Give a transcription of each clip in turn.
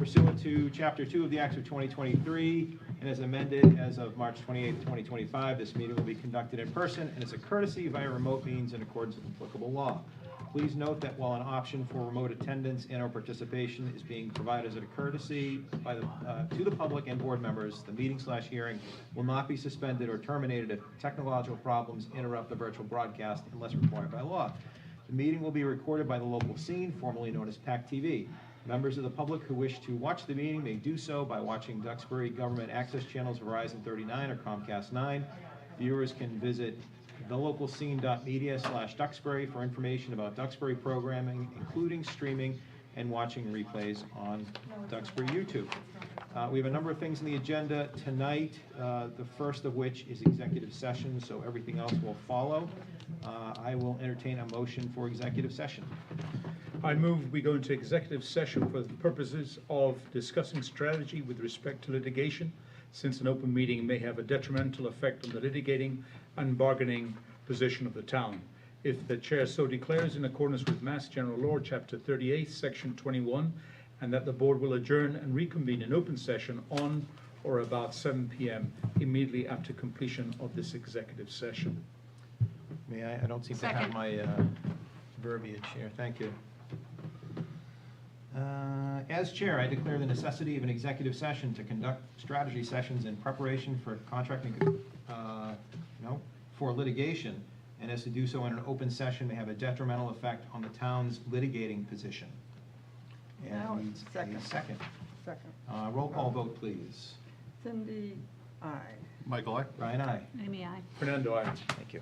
Pursuant to Chapter 2 of the Acts of 2023, and as amended as of March 28, 2025, this meeting will be conducted in person and as a courtesy via remote means in accordance with applicable law. Please note that while an option for remote attendance and/or participation is being provided as a courtesy by to the public and board members, the meeting/hearing will not be suspended or terminated if technological problems interrupt the virtual broadcast unless required by law. The meeting will be recorded by the local scene, formerly known as pac-tv. Members of the public who wish to watch the meeting may do so by watching Duxbury Government Access Channels Verizon 39 or Comcast 9. Viewers can visit thelocalscene.media/Duxbury for information about Duxbury programming, including streaming and watching replays on Duxbury YouTube. We have a number of things on the agenda tonight, the first of which is executive session, so everything else will follow. I will entertain a motion for executive session. I move we go into executive session for the purposes of discussing strategy with respect to litigation, since an open meeting may have a detrimental effect on the litigating and bargaining position of the town. If the chair so declares in accordance with Mass General Law, Chapter 38, Section 21, and that the board will adjourn and reconvene in open session on or about 7 p.m. immediately after completion of this executive session. May I don't seem to have my verbiage here. Thank you. As chair, I declare the necessity of an executive session to conduct strategy sessions in preparation for contracting, for litigation, and as to do so in an open session may have a detrimental effect on the town's litigating position. And second. Second. Roll call vote, please. Cindy, aye. Michael, aye. Brian, aye. Amy, aye. Fernando, aye. Thank you.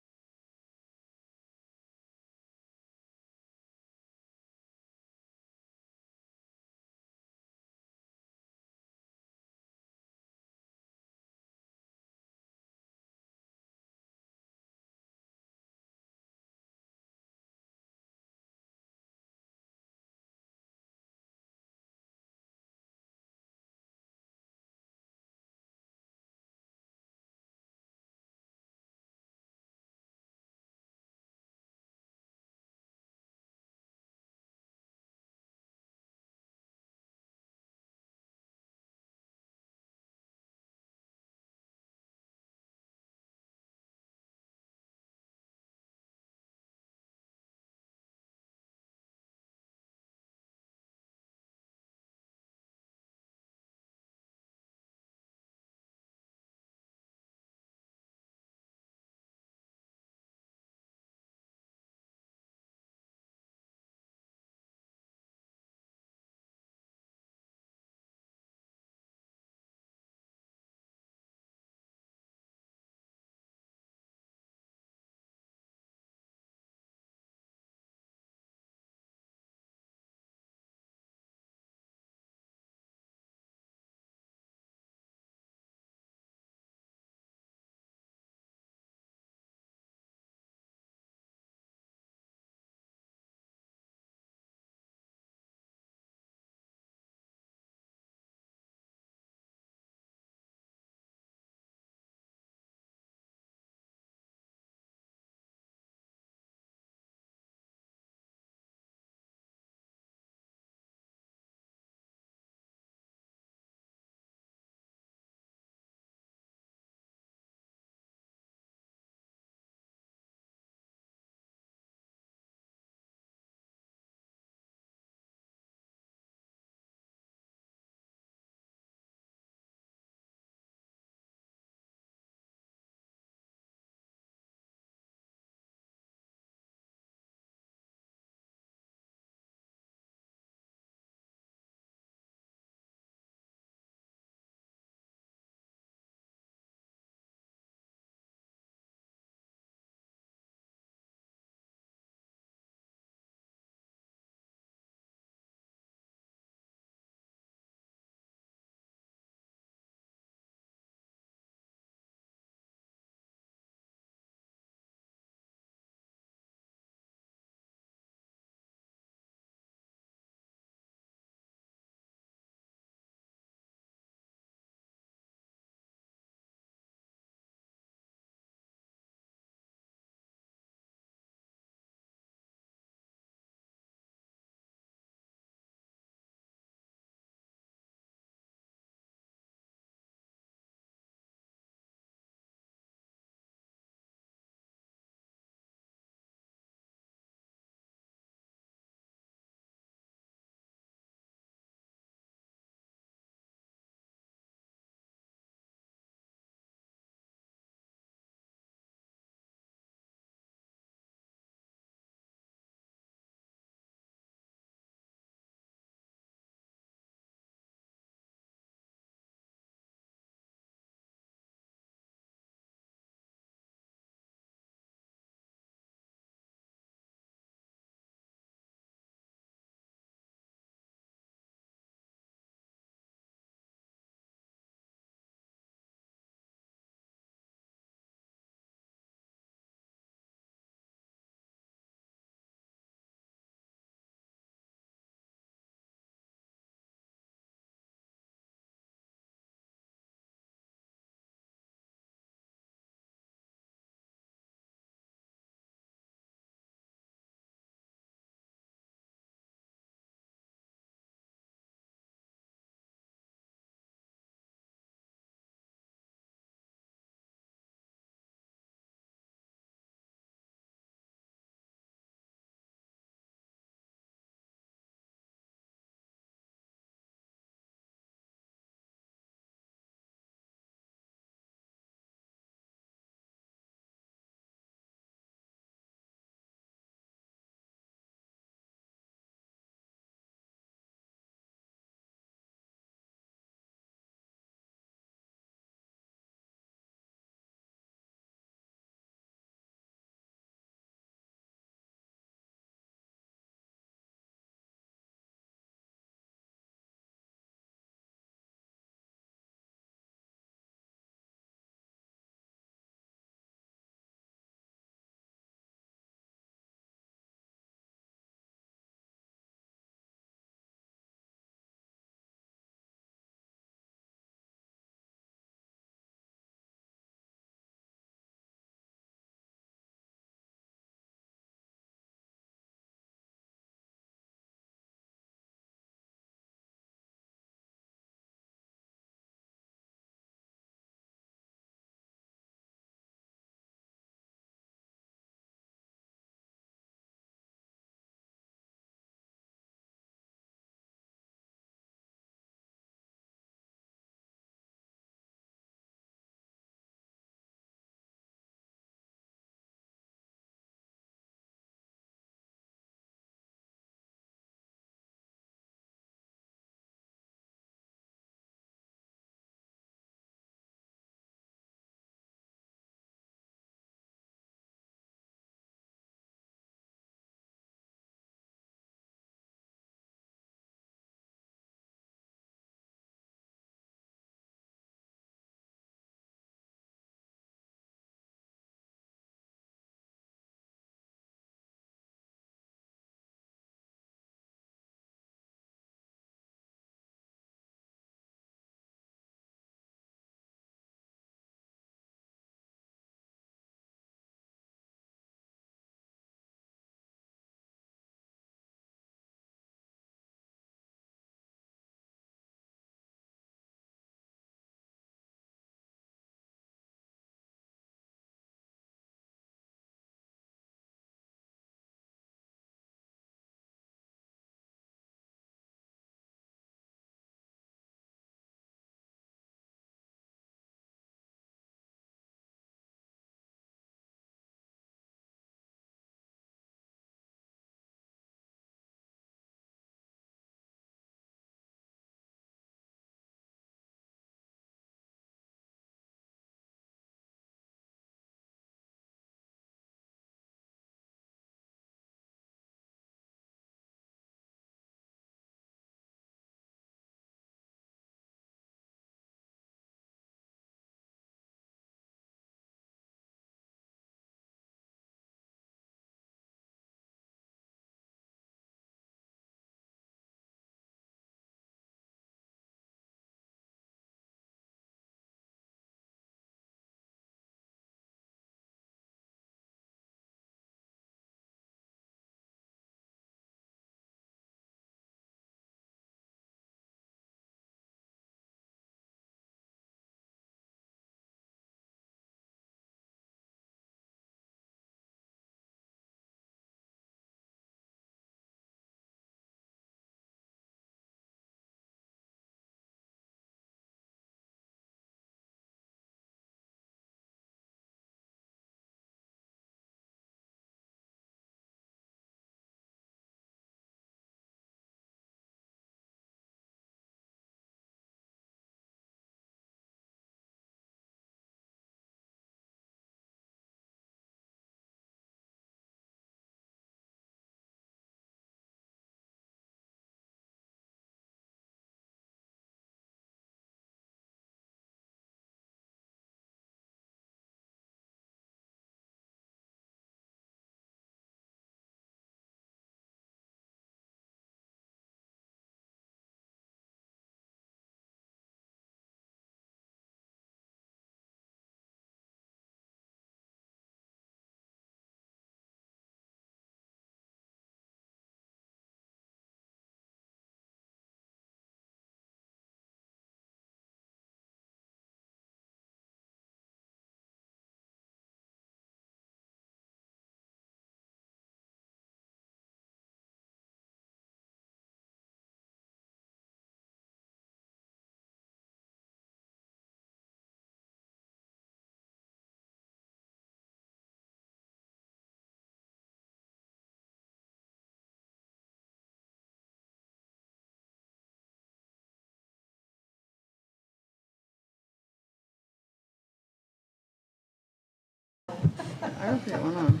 I don't think one on.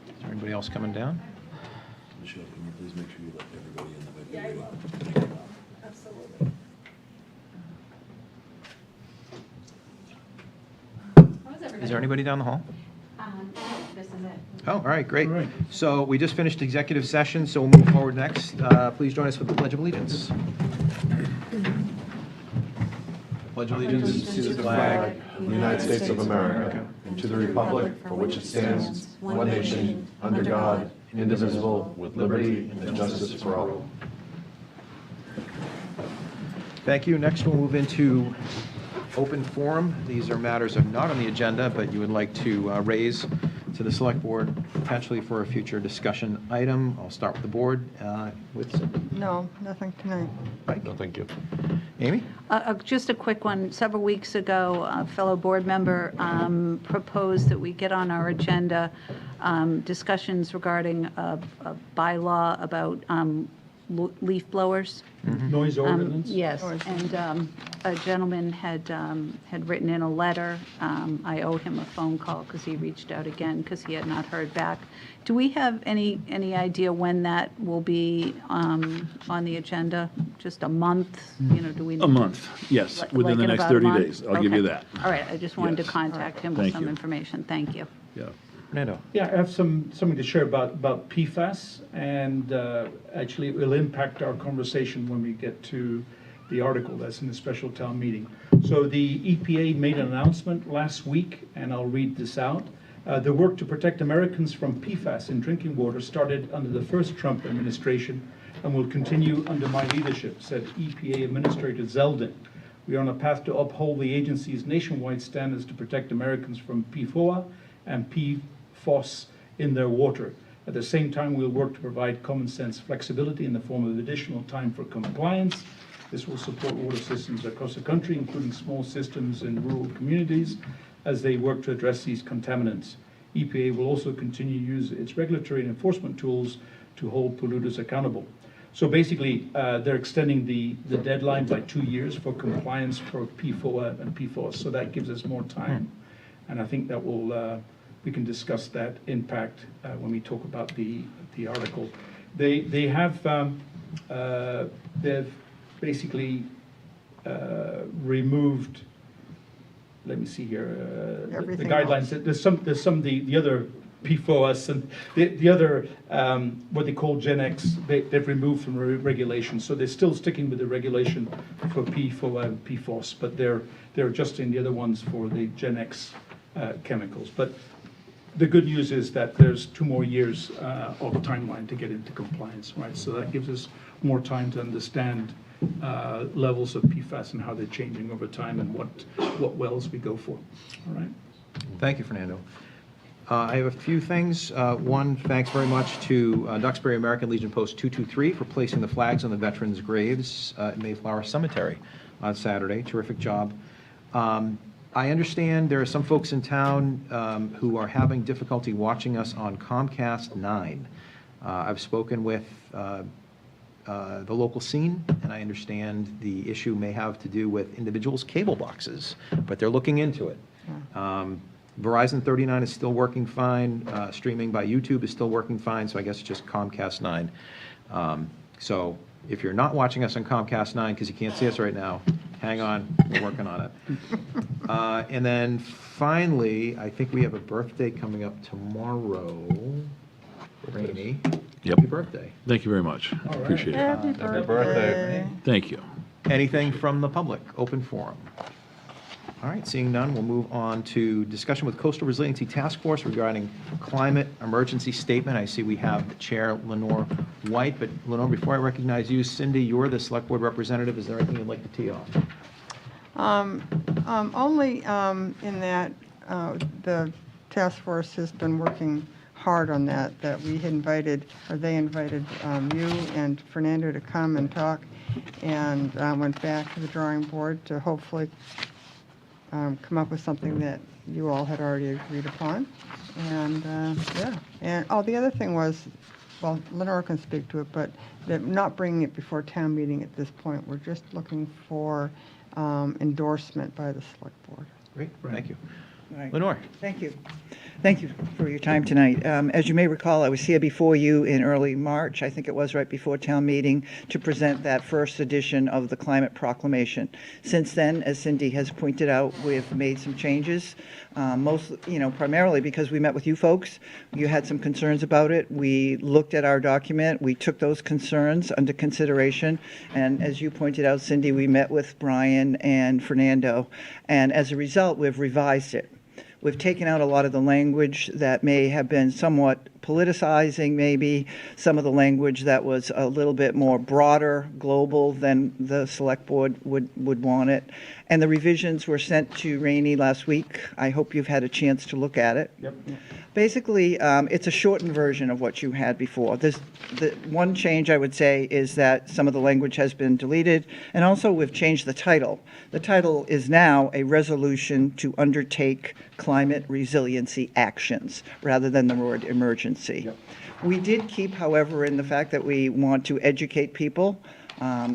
Is there anybody else coming down? Michelle, can you please make sure you let everybody in that might be waiting? Absolutely. Is there anybody down the hall? This is it. Oh, all right, great. All right. So we just finished executive session, so we'll move forward next. Please join us for the Pledge of Allegiance. Pledge of Allegiance To the flag of the United States of America, and to the republic for which it stands, one nation, under God, indivisible, with liberty and justice for all. Thank you. Next, we'll move into open forum. These are matters that are not on the agenda, but you would like to raise to the Select Board, potentially for a future discussion item. I'll start with the board, with Cindy. No, nothing tonight. Mike? No, thank you. Amy? Just a quick one. Several weeks ago, a fellow board member proposed that we get on our agenda discussions regarding a bylaw about leaf blowers. Noise ordinance? Yes, Noise. and a gentleman had written in a letter. I owed him a phone call because he reached out again because he had not heard back. Do we have any idea when that will be on the agenda? Just a month? You know, do we? A month, yes, Like within the in next about a 30 month? days. I'll give you Okay. that. All right, I just wanted to Yes. contact him with Thank some you. information. Thank you. Yeah. Fernando? Yeah, I have something to share about PFAS, and actually it will impact our conversation when we get to the article that's in the special town meeting. So the EPA made an announcement last week, and I'll read this out. The work to protect Americans from PFAS in drinking water started under the first Trump administration and will continue under my leadership, said EPA Administrator Zeldin. We are on a path to uphold the agency's nationwide standards to protect Americans from PFOA and PFOS in their water. At the same time, we'll work to provide common sense flexibility in the form of additional time for compliance. This will support water systems across the country, including small systems in rural communities, as they work to address these contaminants. EPA will also continue to use its regulatory and enforcement tools to hold polluters accountable. So basically, they're extending the deadline by 2 years for compliance for PFOA and PFOS, so that gives us more time. And I think that will, we can discuss that impact when we talk about the article. They have, they've basically removed, let me see here, the Everything guidelines. There's some the other PFOS and the other, what they call Gen X, they've removed from regulation. So they're still sticking with the regulation for PFOA and PFOS, but they're adjusting the other ones for the Gen X chemicals. But the good news is that there's 2 more years of timeline to get into compliance, right? So that gives us more time to understand levels of PFAS and how they're changing over time and what wells we go for, all right? Thank you, Fernando. I have a few things. One, thanks very much to Duxbury American Legion Post 223 for placing the flags on the veterans' graves at Mayflower Cemetery on Saturday. Terrific job. I understand there are some folks in town who are having difficulty watching us on Comcast 9. I've spoken with the local scene, and I understand the issue may have to do with individuals' cable boxes, but they're looking into it. Verizon 39 is still working fine. Streaming by YouTube is still working fine, so I guess it's just Comcast 9. So if you're not watching us on Comcast 9 because you can't see us right now, hang on, we're working on it. And then finally, I think we have a birthday coming up tomorrow. Rainey, Yep. happy birthday. Thank you very much. All right. Appreciate it. Happy birthday. Thank you. Anything from the public, open forum? All right, seeing none, we'll move on to discussion with Coastal Resiliency Task Force regarding climate emergency statement. I see we have the Chair, Lenore White, but Lenore, before I recognize you, Cindy, you're the Select Board representative. Is there anything you'd like to tee off? Only in that the task force has been working hard on that we had invited, or they invited you and Fernando to come and talk, and went back to the drawing board to hopefully come up with something that you all had already agreed upon. And, yeah. And, oh, the other thing was well, Lenore can speak to it, but that not bringing it before town meeting at this point. We're just looking for endorsement by the select board. Great, thank you. Right. Lenore? Thank you. Thank you for your time tonight. As you may recall, I was here before you in early March, I think it was right before town meeting, to present that first edition of the Climate Proclamation. Since then, as Cindy has pointed out, we've made some changes, primarily because we met with you folks. You had some concerns about it. We looked at our document. We took those concerns under consideration. And as you pointed out, Cindy, we met with Brian and Fernando. And as a result, we've revised it. We've taken out a lot of the language that may have been somewhat politicizing, maybe some of the language that was a little bit more broader, global than the select board would want it. And the revisions were sent to Rainey last week. I hope you've had a chance to look at it. Yep. Basically, it's a shortened version of what you had before. The one change I would say is that some of the language has been deleted, and also we've changed the title. The title is now a resolution to undertake climate resiliency actions, rather than the word emergency. Yep. We did keep, however, in the fact that we want to educate people.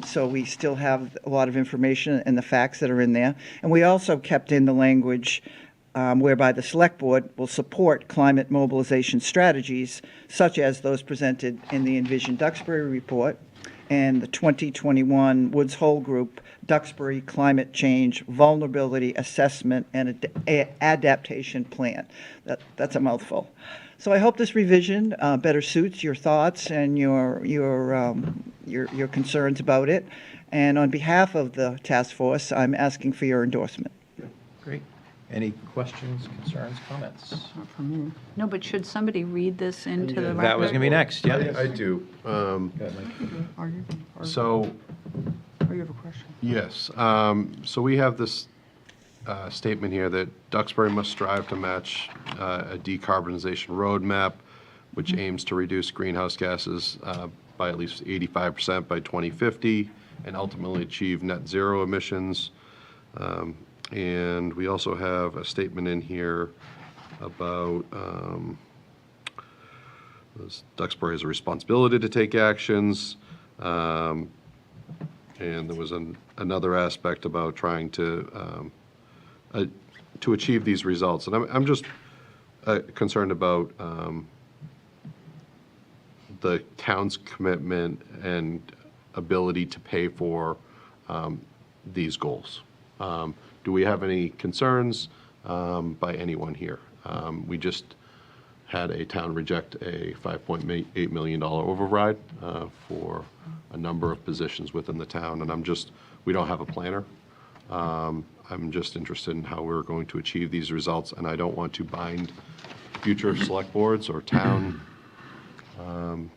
So we still have a lot of information and the facts that are in there. And we also kept in the language whereby the Select Board will support climate mobilization strategies, such as those presented in the Envision Duxbury report and the 2021 Woods Hole Group Duxbury Climate Change Vulnerability Assessment and Adaptation Plan. That's a mouthful. So I hope this revision better suits your thoughts and your concerns about it. And on behalf of the task force, I'm asking for your endorsement. Great. Any questions, concerns, comments? Not for me. No, but should somebody read this into the record? That was going to be next, yeah. I do. Go ahead, Mike. Are you? Or So, you have a question? yes, so we have this statement here that Duxbury must strive to match a decarbonization roadmap, which aims to reduce greenhouse gases by at least 85% by 2050 and ultimately achieve net zero emissions. And we also have a statement in here about Duxbury has a responsibility to take actions. And there was another aspect about trying to achieve these results. And I'm just concerned about the town's commitment and ability to pay for these goals. Do we have any concerns by anyone here? We just had a town reject a $5.8 million override for a number of positions within the town, and we don't have a planner. I'm just interested in how we're going to achieve these results, and I don't want to bind future select boards or town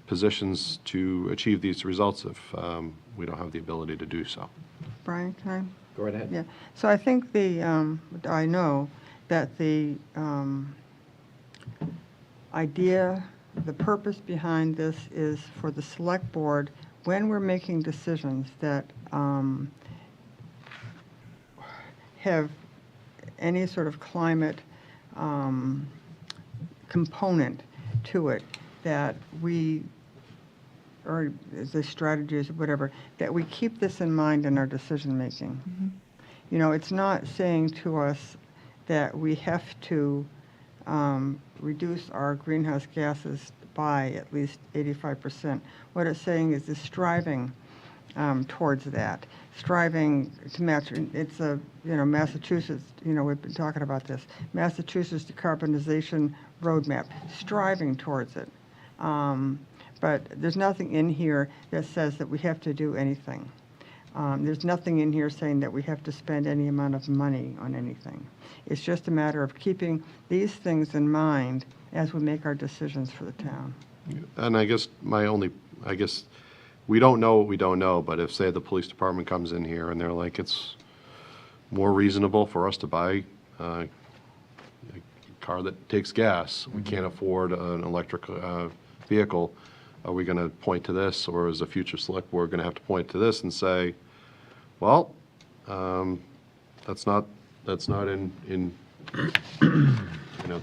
positions to achieve these results if we don't have the ability to do so. Brian, can I? Go right ahead. Yeah, so I think I know that the idea, the purpose behind this is for the select board, when we're making decisions that have any sort of climate component to it, that we, or the strategies, or whatever, that we keep this in mind in our decision-making. Mm-hmm. You know, it's not saying to us that we have to reduce our greenhouse gases by at least 85%. What it's saying is striving towards that, striving to match. It's Massachusetts, we've been talking about this, Massachusetts decarbonization roadmap, striving towards it. But there's nothing in here that says that we have to do anything. There's nothing in here saying that we have to spend any amount of money on anything. It's just a matter of keeping these things in mind as we make our decisions for the town. And I guess we don't know what we don't know, but if, say, the police department comes in here and they're like, it's more reasonable for us to buy a car that takes gas, we can't afford an electric vehicle, are we going to point to this, or is the future select board going to have to point to this and say, well, that's not in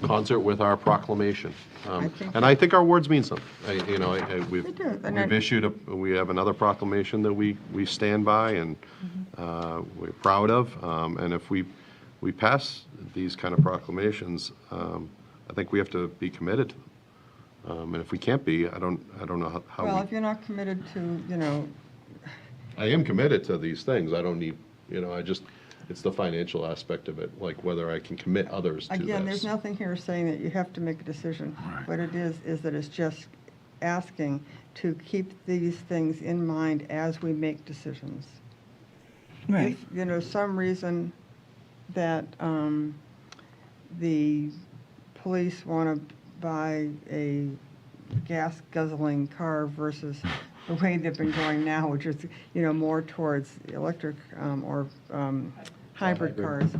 concert with our proclamation. think- And I think our words mean something. We've They do, and we've issued, we have another proclamation that we stand by and we're proud of. And if we pass these kind of proclamations, I think we have to be committed to them. And if we can't be, I don't know how Well, we. if you're not committed to, I am committed to these things. I don't need, it's the financial aspect of it, like whether I can commit others to this. again, there's nothing here saying that you have to make a decision. What it is that it's just asking to keep these things in mind as we make decisions. Right. If, some reason that the police want to buy a gas guzzling car versus the way they've been going now, which is, more towards electric or hybrid cars,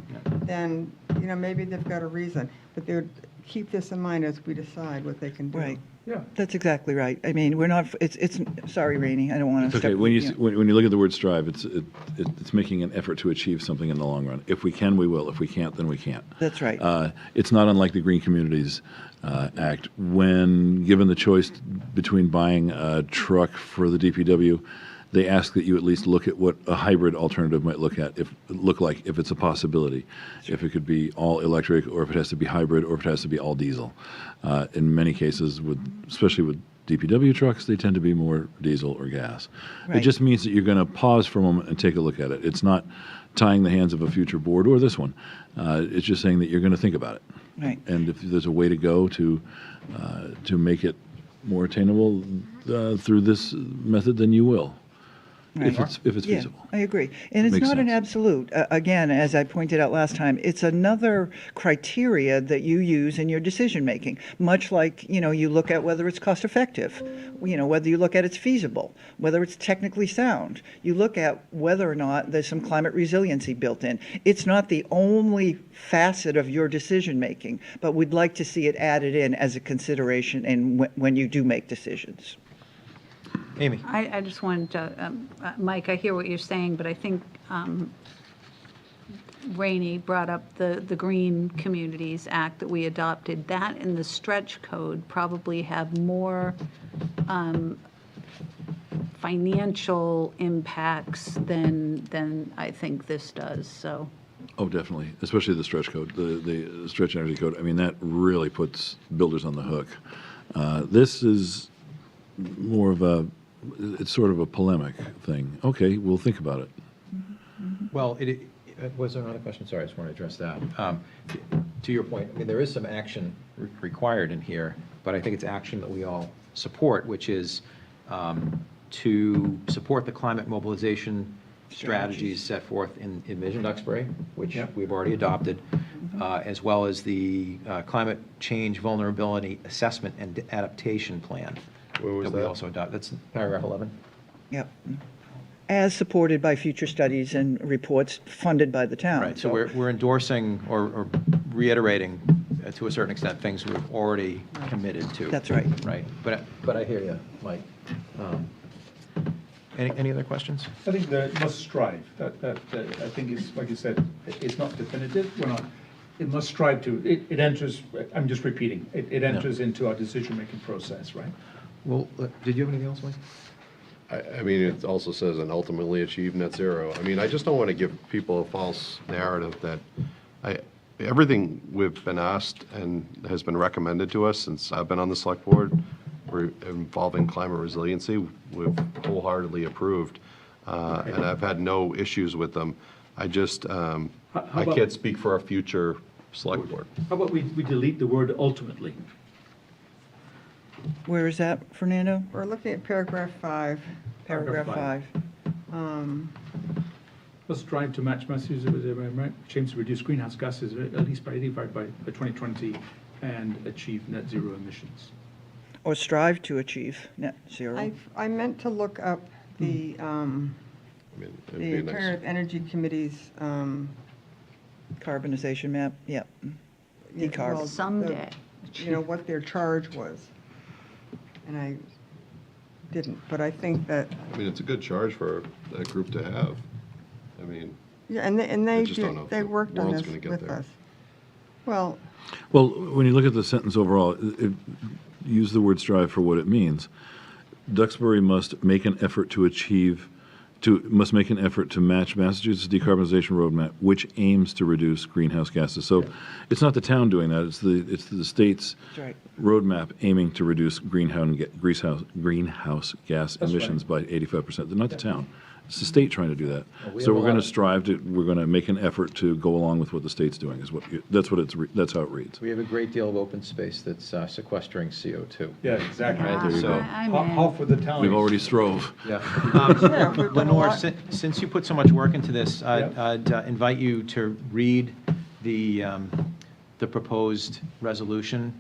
then, maybe they've got a reason. But they would keep this in mind as we decide what they can do. Right. Yeah. That's exactly right. I mean, we're not, it's, sorry, Rainey, I don't want to It's step. okay, when yeah. you look at the word strive, it's making an effort to achieve something in the long run. If we can, we will. If we can't, then we can't. That's right. It's not unlike the Green Communities Act. When given the choice between buying a truck for the DPW, they ask that you at least look at what a hybrid alternative might look like if it's a possibility. If it could be all electric, or if it has to be hybrid, or if it has to be all diesel. In many cases, especially with DPW trucks, they tend to be more diesel or gas. It Right. just means that you're going to pause for a moment and take a look at it. It's not tying the hands of a future board or this one. It's just saying that you're going to think about it. Right. And if there's a way to go to make it more attainable through this method, then you will. If Right. it's Yeah, feasible. I agree. And it's Makes not an sense. absolute. Again, as I pointed out last time, it's another criteria that you use in your decision-making, much like, you look at whether it's cost-effective, whether you look at it's feasible, whether it's technically sound. You look at whether or not there's some climate resiliency built in. It's not the only facet of your decision-making, but we'd like to see it added in as a consideration when you do make decisions. Amy? I just wanted to, Mike, I hear what you're saying, but I think Rainey brought up the Green Communities Act that we adopted. That and the stretch code probably have more financial impacts than I think this does, so. Oh, definitely, especially the stretch code, the stretch energy code. I mean, that really puts builders on the hook. This is more of it's sort of a polemic thing. Okay, we'll think about it. Well, was there another question? Sorry, I just want to address that. To your point, I mean, there is some action required in here, but I think it's action that we all support, which is to support the climate mobilization strategies set forth in Vision Duxbury, which we've already adopted, as well as the Climate Change Vulnerability Assessment and Adaptation Plan. Where was we that? also adopted. That's paragraph 11. Yep. As supported by future studies and reports funded by the town. Right, so we're endorsing or reiterating, to a certain extent, things we've already committed to. That's right. Right, but I hear you, Mike. Any other questions? I think that must strive. That I think is, like you said, it's not definitive. It must strive to, it enters, I'm just repeating, it enters into our decision-making process, right? Well, did you have anything else, Mike? I mean, it also says, and ultimately achieve net zero. I mean, I just don't want to give people a false narrative that everything we've been asked and has been recommended to us since I've been on the select board involving climate resiliency, we've wholeheartedly approved. And I've had no issues with them. I just, I about- can't speak for a future select board. How about we delete the word ultimately? Where is that, Fernando? We're looking at paragraph 5. Paragraph Paragraph 5. Let's strive to match Massachusetts aims to reduce greenhouse gases at least by 85 by 2020 and achieve net zero emissions. Or strive to achieve net zero. I meant to look up the I mean, it'd be nice. Alternative Energy Committee's, Carbonization map, yep. Decarb. well, Someday. What their charge was. And I didn't, but I think that, I mean, it's a good charge for a group to have. I mean, yeah, and they just don't know if they the worked on world's this gonna get with there. us. Well, Well, when you look at the sentence overall, use the word strive for what it means. Duxbury must make an effort to match Massachusetts decarbonization roadmap, which aims to reduce greenhouse gases. So it's not the town doing that, it's the state's That's right. roadmap aiming to reduce greenhouse gas That's emissions by 85%. Not the town. It's the state trying to do that. we So have a we're going lot to of- strive to, we're going to make an effort to go along with what the state's doing, that's how it reads. We have a great deal of open space that's sequestering CO2. Yeah, exactly. Right, there you go. I'm in. How for the town? We've already strove. Yeah. Yeah, we've done a Lenore, lot. since you put so much work into this, Yep. I'd invite you to read the proposed resolution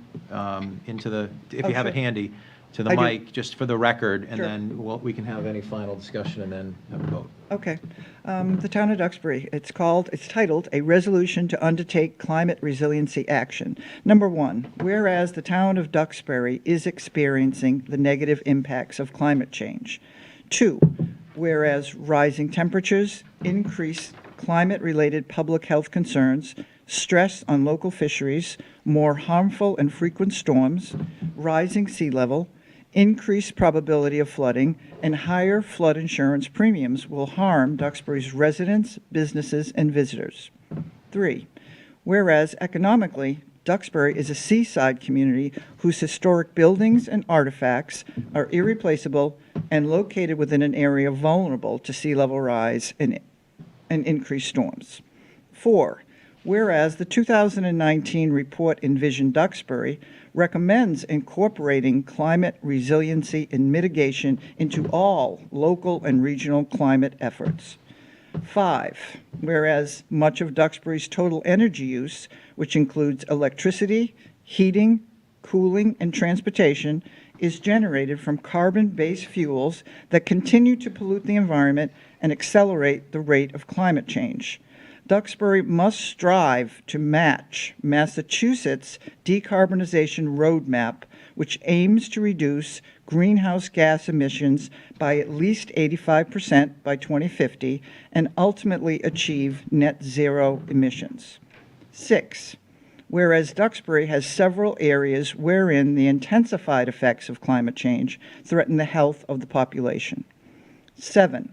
into the, if you have it sure. handy, to the I do. mic, just for the record, and Sure. then we can have any final discussion and then have a vote. Okay. The town of Duxbury, it's titled, "A Resolution to Undertake Climate Resiliency Action." Number one, whereas the town of Duxbury is experiencing the negative impacts of climate change. Two, whereas rising temperatures, increased climate-related public health concerns, stress on local fisheries, more harmful and frequent storms, rising sea level, increased probability of flooding, and higher flood insurance premiums will harm Duxbury's residents, businesses, and visitors. 3. Whereas economically, Duxbury is a seaside community whose historic buildings and artifacts are irreplaceable and located within an area vulnerable to sea level rise and increased storms. 4. Whereas the 2019 report Envision Duxbury recommends incorporating climate resiliency and mitigation into all local and regional climate efforts. 5, whereas much of Duxbury's total energy use, which includes electricity, heating, cooling, and transportation, is generated from carbon-based fuels that continue to pollute the environment and accelerate the rate of climate change. Duxbury must strive to match Massachusetts' decarbonization roadmap, which aims to reduce greenhouse gas emissions by at least 85% by 2050 and ultimately achieve net zero emissions. 6. Whereas Duxbury has several areas wherein the intensified effects of climate change threaten the health of the population. 7.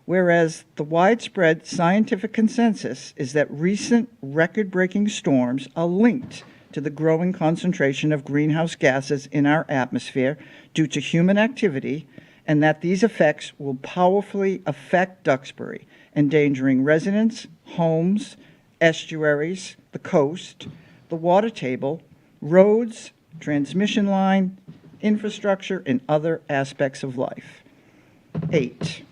Whereas the widespread scientific consensus is that recent record-breaking storms are linked to the growing concentration of greenhouse gases in our atmosphere due to human activity, and that these effects will powerfully affect Duxbury, endangering residents, homes, estuaries, the coast, the water table, roads, transmission line, infrastructure, and other aspects of life. 8.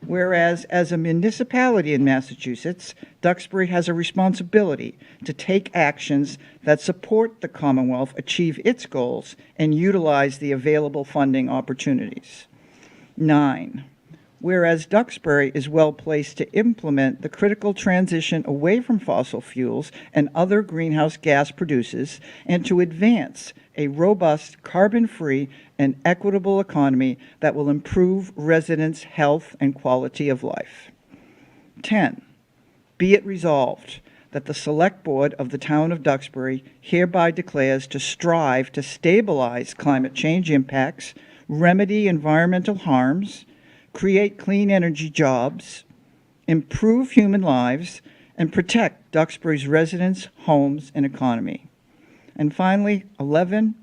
Whereas, as a municipality in Massachusetts, Duxbury has a responsibility to take actions that support the Commonwealth achieve its goals and utilize the available funding opportunities. 9. Whereas Duxbury is well placed to implement the critical transition away from fossil fuels and other greenhouse gas producers and to advance a robust, carbon-free, and equitable economy that will improve residents' health and quality of life. 10. Be it resolved that the Select Board of the Town of Duxbury hereby declares to strive to stabilize climate change impacts, remedy environmental harms, create clean energy jobs, improve human lives, and protect Duxbury's residents, homes, and economy. And finally, 11,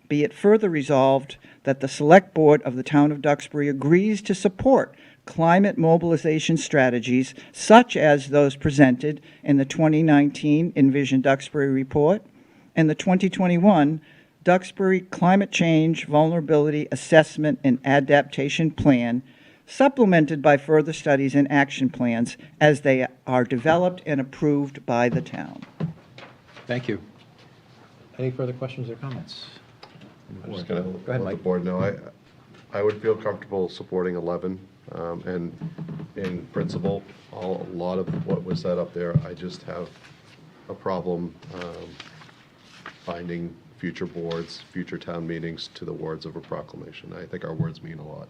be it further resolved that the Select Board of the Town of Duxbury agrees to support climate mobilization strategies such as those presented in the 2019 Envision Duxbury report and the 2021 Duxbury Climate Change Vulnerability Assessment and Adaptation Plan, supplemented by further studies and action plans as they are developed and approved by the town. Thank you. Any further questions or comments? I'm just going to Go ahead, let the Mike. board know, I would feel comfortable supporting 11, and in principle, a lot of what was said up there, I just have a problem finding future boards, future town meetings to the words of a proclamation. I think our words mean a lot.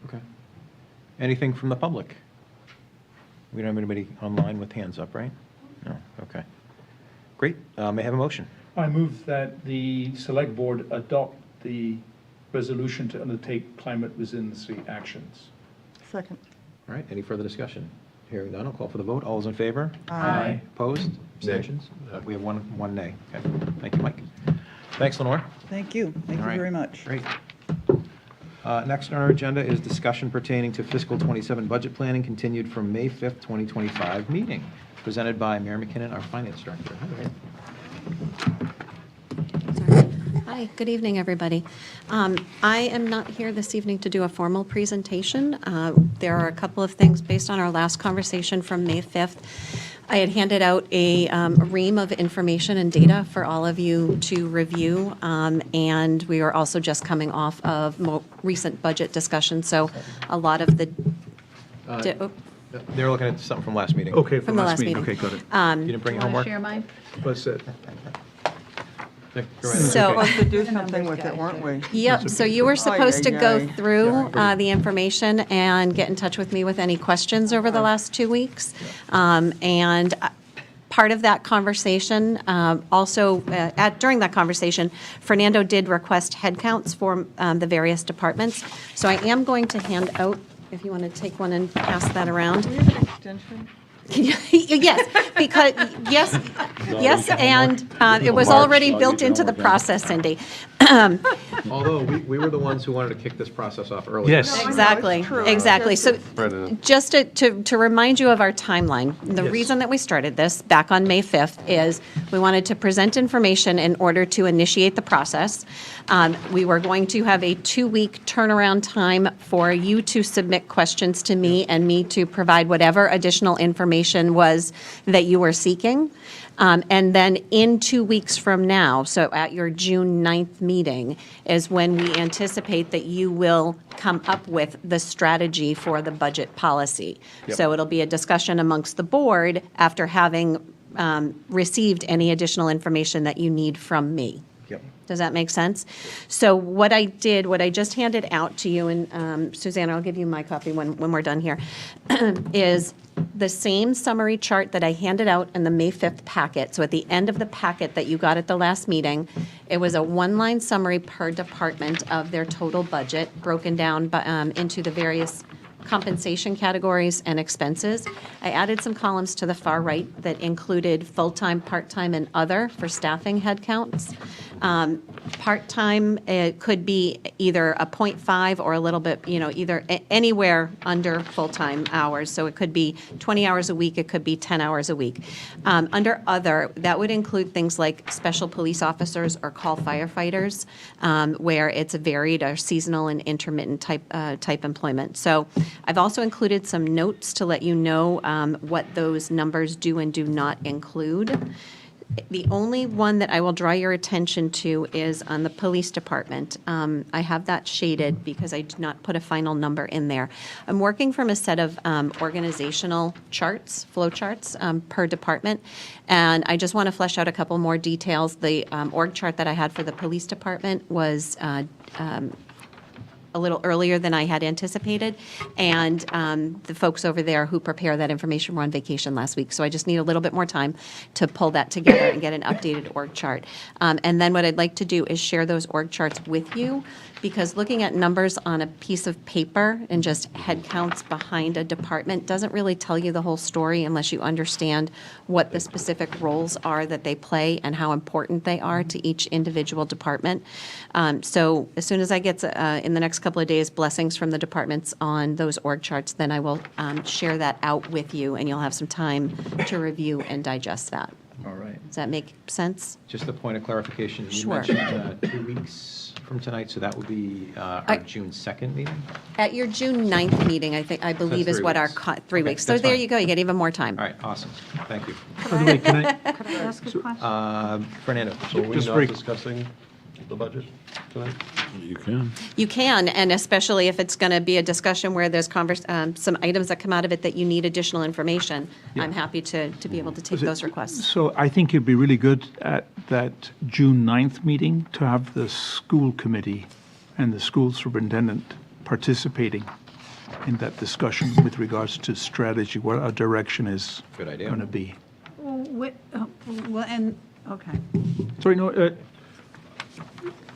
Okay. Anything from the public? We don't have anybody online with hands up, right? No, okay. Great. May I have a motion? I move that the Select Board adopt the resolution to undertake climate resiliency actions. Second. All right, any further discussion? Hearing none, I'll call for the vote. All those in favor? Aye. Opposed? Abstentions? We have one nay. Okay, thank you, Mike. Thanks, Lenore. Thank you. Thank All you right. very much. Great. Next on our agenda is discussion pertaining to fiscal '27 budget planning continued from May 5th, 2025 meeting, presented by Mary McKinnon, our finance director. Hi, Mary. Sorry. Hi, good evening, everybody. I am not here this evening to do a formal presentation. There are a couple of things based on our last conversation from May 5th. I had handed out a ream of information and data for all of you to review, and we were also just coming off of recent budget discussion, so a lot of the... They were looking at something from last meeting. Okay, From the last meeting. Okay, got it. You didn't bring your Want to homework? share mine? What's it? Nick, go right ahead. So- Supposed to do something with it, weren't we? Yep, so you were supposed to go Ay, ay, ay. through the information and get in touch with me with any questions over the last 2 weeks. And part of that conversation, during that conversation, Fernando did request headcounts for the various departments. So I am going to hand out, if you want to take one and pass that around. Do we have an extension? Yes, because, yes, and it was already built into the process, Cindy. Although, we were the ones who wanted to kick this process off earlier. Yes. No, I know, Exactly, it's true. exactly. So Brendan. just to remind you of our timeline, the Yes. reason that we started this back on May 5th is we wanted to present information in order to initiate the process. We were going to have a 2-week turnaround time for you to submit questions to me and me to provide whatever additional information was that you were seeking. And then in 2 weeks from now, so at your June 9th meeting, is when we anticipate that you will come up with the strategy for the budget policy. So it'll be a discussion amongst the board after having received any additional information that you need from me. Yep. Does that make sense? So what I just handed out to you, and Susanna, I'll give you my copy when we're done here, is the same summary chart that I handed out in the May 5th packet. So at the end of the packet that you got at the last meeting, it was a 1-line summary per department of their total budget, broken down into the various compensation categories and expenses. I added some columns to the far right that included full-time, part-time, and other for staffing headcounts. Part-time, it could be either a 0.5 or a little bit, either anywhere under full-time hours. So it could be 20 hours a week, it could be 10 hours a week. Under other, that would include things like special police officers or call firefighters, where it's a varied or seasonal and intermittent type employment. So I've also included some notes to let you know what those numbers do and do not include. The only one that I will draw your attention to is on the police department. I have that shaded because I did not put a final number in there. I'm working from a set of organizational charts, flow charts per department, and I just want to flesh out a couple more details. The org chart that I had for the police department was a little earlier than I had anticipated, and the folks over there who prepare that information were on vacation last week, so I just need a little bit more time to pull that together and get an updated org chart. And then what I'd like to do is share those org charts with you, because looking at numbers on a piece of paper and just head counts behind a department doesn't really tell you the whole story unless you understand what the specific roles are that they play and how important they are to each individual department. So as soon as I get, in the next couple of days, blessings from the departments on those org charts, then I will share that out with you, and you'll have some time to review and digest that. All right. Does that make sense? Just a point of clarification. You Sure. mentioned 2 weeks from tonight, so that would be our June 2nd meeting? At your June 9th meeting, I believe is 3 what our, weeks. 3 Okay, weeks. So that's there fine. you go, you get even more time. All right, awesome. Thank you. By the way, can I, Could I ask a question? Fernando? So are we Just not very- discussing the budget tonight? You can. You can, and especially if it's going to be a discussion where there's some items that come out of it that you need additional information, I'm happy to be able to take those requests. so I think it'd be really good at that June 9th meeting to have the school committee and the school superintendent participating in that discussion with regards to strategy, what our direction is Good idea. going to be. Well, and Okay. Sorry, no,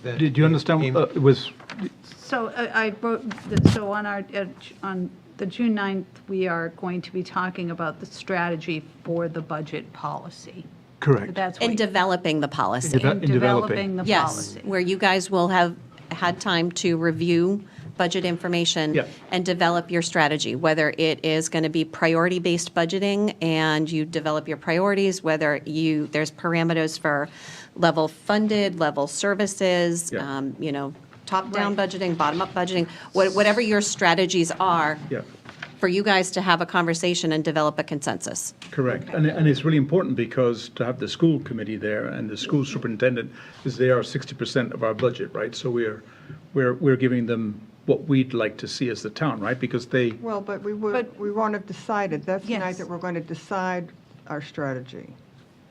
That- did you understand, Amy- it was, So I wrote, so on on the June 9th, we are going to be talking about the strategy for the budget policy. correct. That's what. And developing the policy. Deve- in in developing. developing the Yes, policy. where you guys will have had time to review budget information Yeah. and develop your strategy, whether it is going to be priority-based budgeting and you develop your priorities, whether there's parameters for level funded, level services, Yeah. top-down Right. budgeting, bottom-up budgeting, whatever your strategies are, Yeah. for you guys to have a conversation and develop a consensus. Correct. And it's really important because to have the school committee there and the school superintendent is they are 60% of our budget, right? So we're giving them what we'd like to see as the town, right? Because they, Well, but we But- won't have decided. That's the night Yes. that we're going to decide our strategy.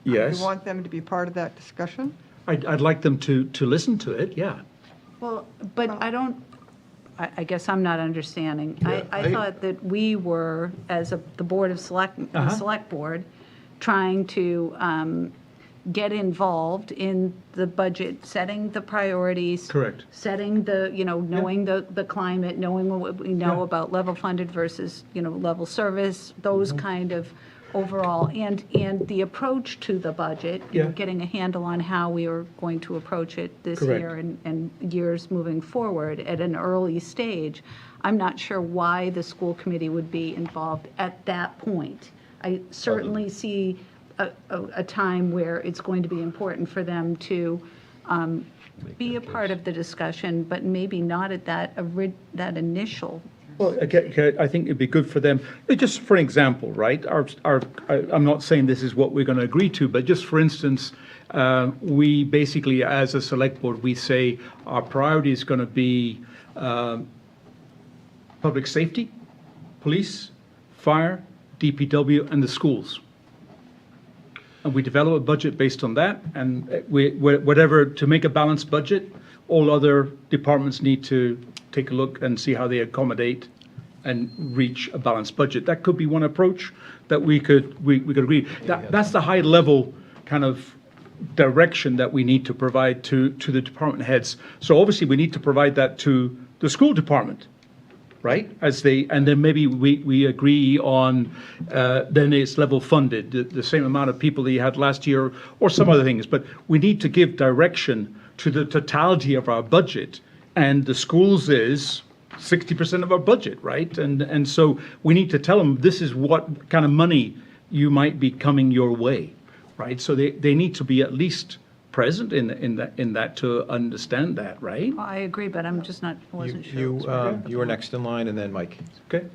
yes, You want them to be part of that discussion? I'd like them to listen to it, yeah. Well, but I don't, I guess I'm not understanding. I I- thought that we were, as the Board of Uh-huh. Select Board, trying to get involved in the budget, setting the priorities. Correct. Setting the, knowing the climate, knowing what we know Yeah. about level funded versus, level service, those Mm-hmm. kind of overall, and the approach to the budget, Yeah. getting a handle on how we are going to approach it this Correct. year and years moving forward at an early stage. I'm not sure why the school committee would be involved at that point. I certainly see a time where it's going to be important for them to be a part of the discussion, but maybe not at that initial. Well, okay, I think it'd be good for them, just for example, right? I'm not saying this is what we're going to agree to, but just for instance, we basically, as a select board, we say our priority is going to be public safety, police, fire, DPW, and the schools. And we develop a budget based on that, and whatever, to make a balanced budget, all other departments need to take a look and see how they accommodate and reach a balanced budget. That could be one approach that we could agree. That's the high level kind of direction that we need to provide to the department heads. So obviously we need to provide that to the school department, right? And then maybe we agree on, then it's level funded, the same amount of people that you had last year or some other things. But we need to give direction to the totality of our budget. And the schools is 60% of our budget, right? And so we need to tell them this is what kind of money you might be coming your way, right? So they need to be at least present in that to understand that, right? I agree, but I'm just not, wasn't sure. You were next in line, and then Mike. Okay?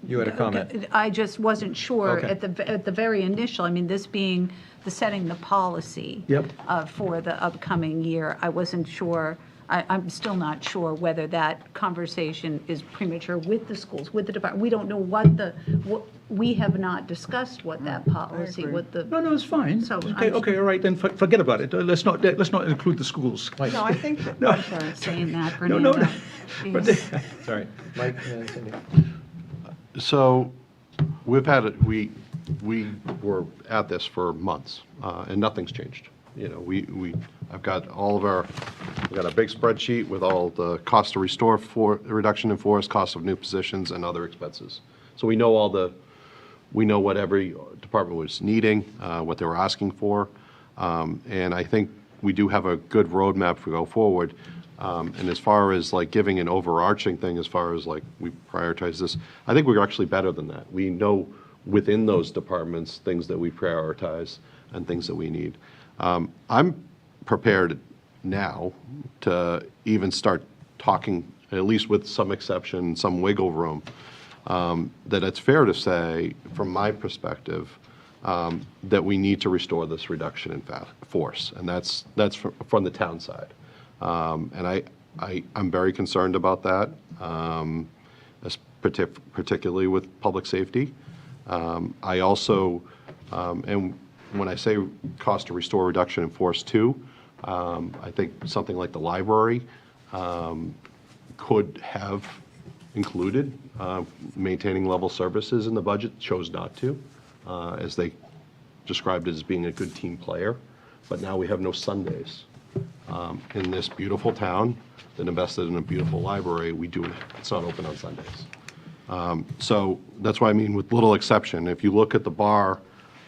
You had a comment. I just wasn't sure Okay. at the very initial, I mean, this being the setting the policy. Yep. For the upcoming year, I wasn't sure, I'm still not sure whether that conversation is premature with the schools, with the department. We don't know we have not discussed what that policy, agree. what the. No, it's fine. So Okay, I'm- all right, then forget about it. Let's not include the schools. Mike, No, I think that, I'm sorry. Saying that, No, no, Fernando. But Jeez. sorry. Mike and Cindy. So we've had it, we were at this for months, and nothing's changed. You know, I've got we've got a big spreadsheet with all the cost to restore for reduction in force, cost of new positions, and other expenses. So we know what every department was needing, what they were asking for. And I think we do have a good roadmap to go forward. And as far as like giving an overarching thing, as far as like we prioritize this, I think we're actually better than that. We know within those departments, things that we prioritize and things that we need. I'm prepared now to even start talking, at least with some exception, some wiggle room, that it's fair to say, from my perspective, that we need to restore this reduction in force, and that's from the town side. And I'm very concerned about that, particularly with public safety. I also, and when I say cost to restore reduction in force too, I think something like the library could have included maintaining level services in the budget, chose not to, as they described it as being a good team player, but now we have no Sundays. In this beautiful town that invested in a beautiful library, it's not open on Sundays. So that's why I mean, with little exception, if you look at the bar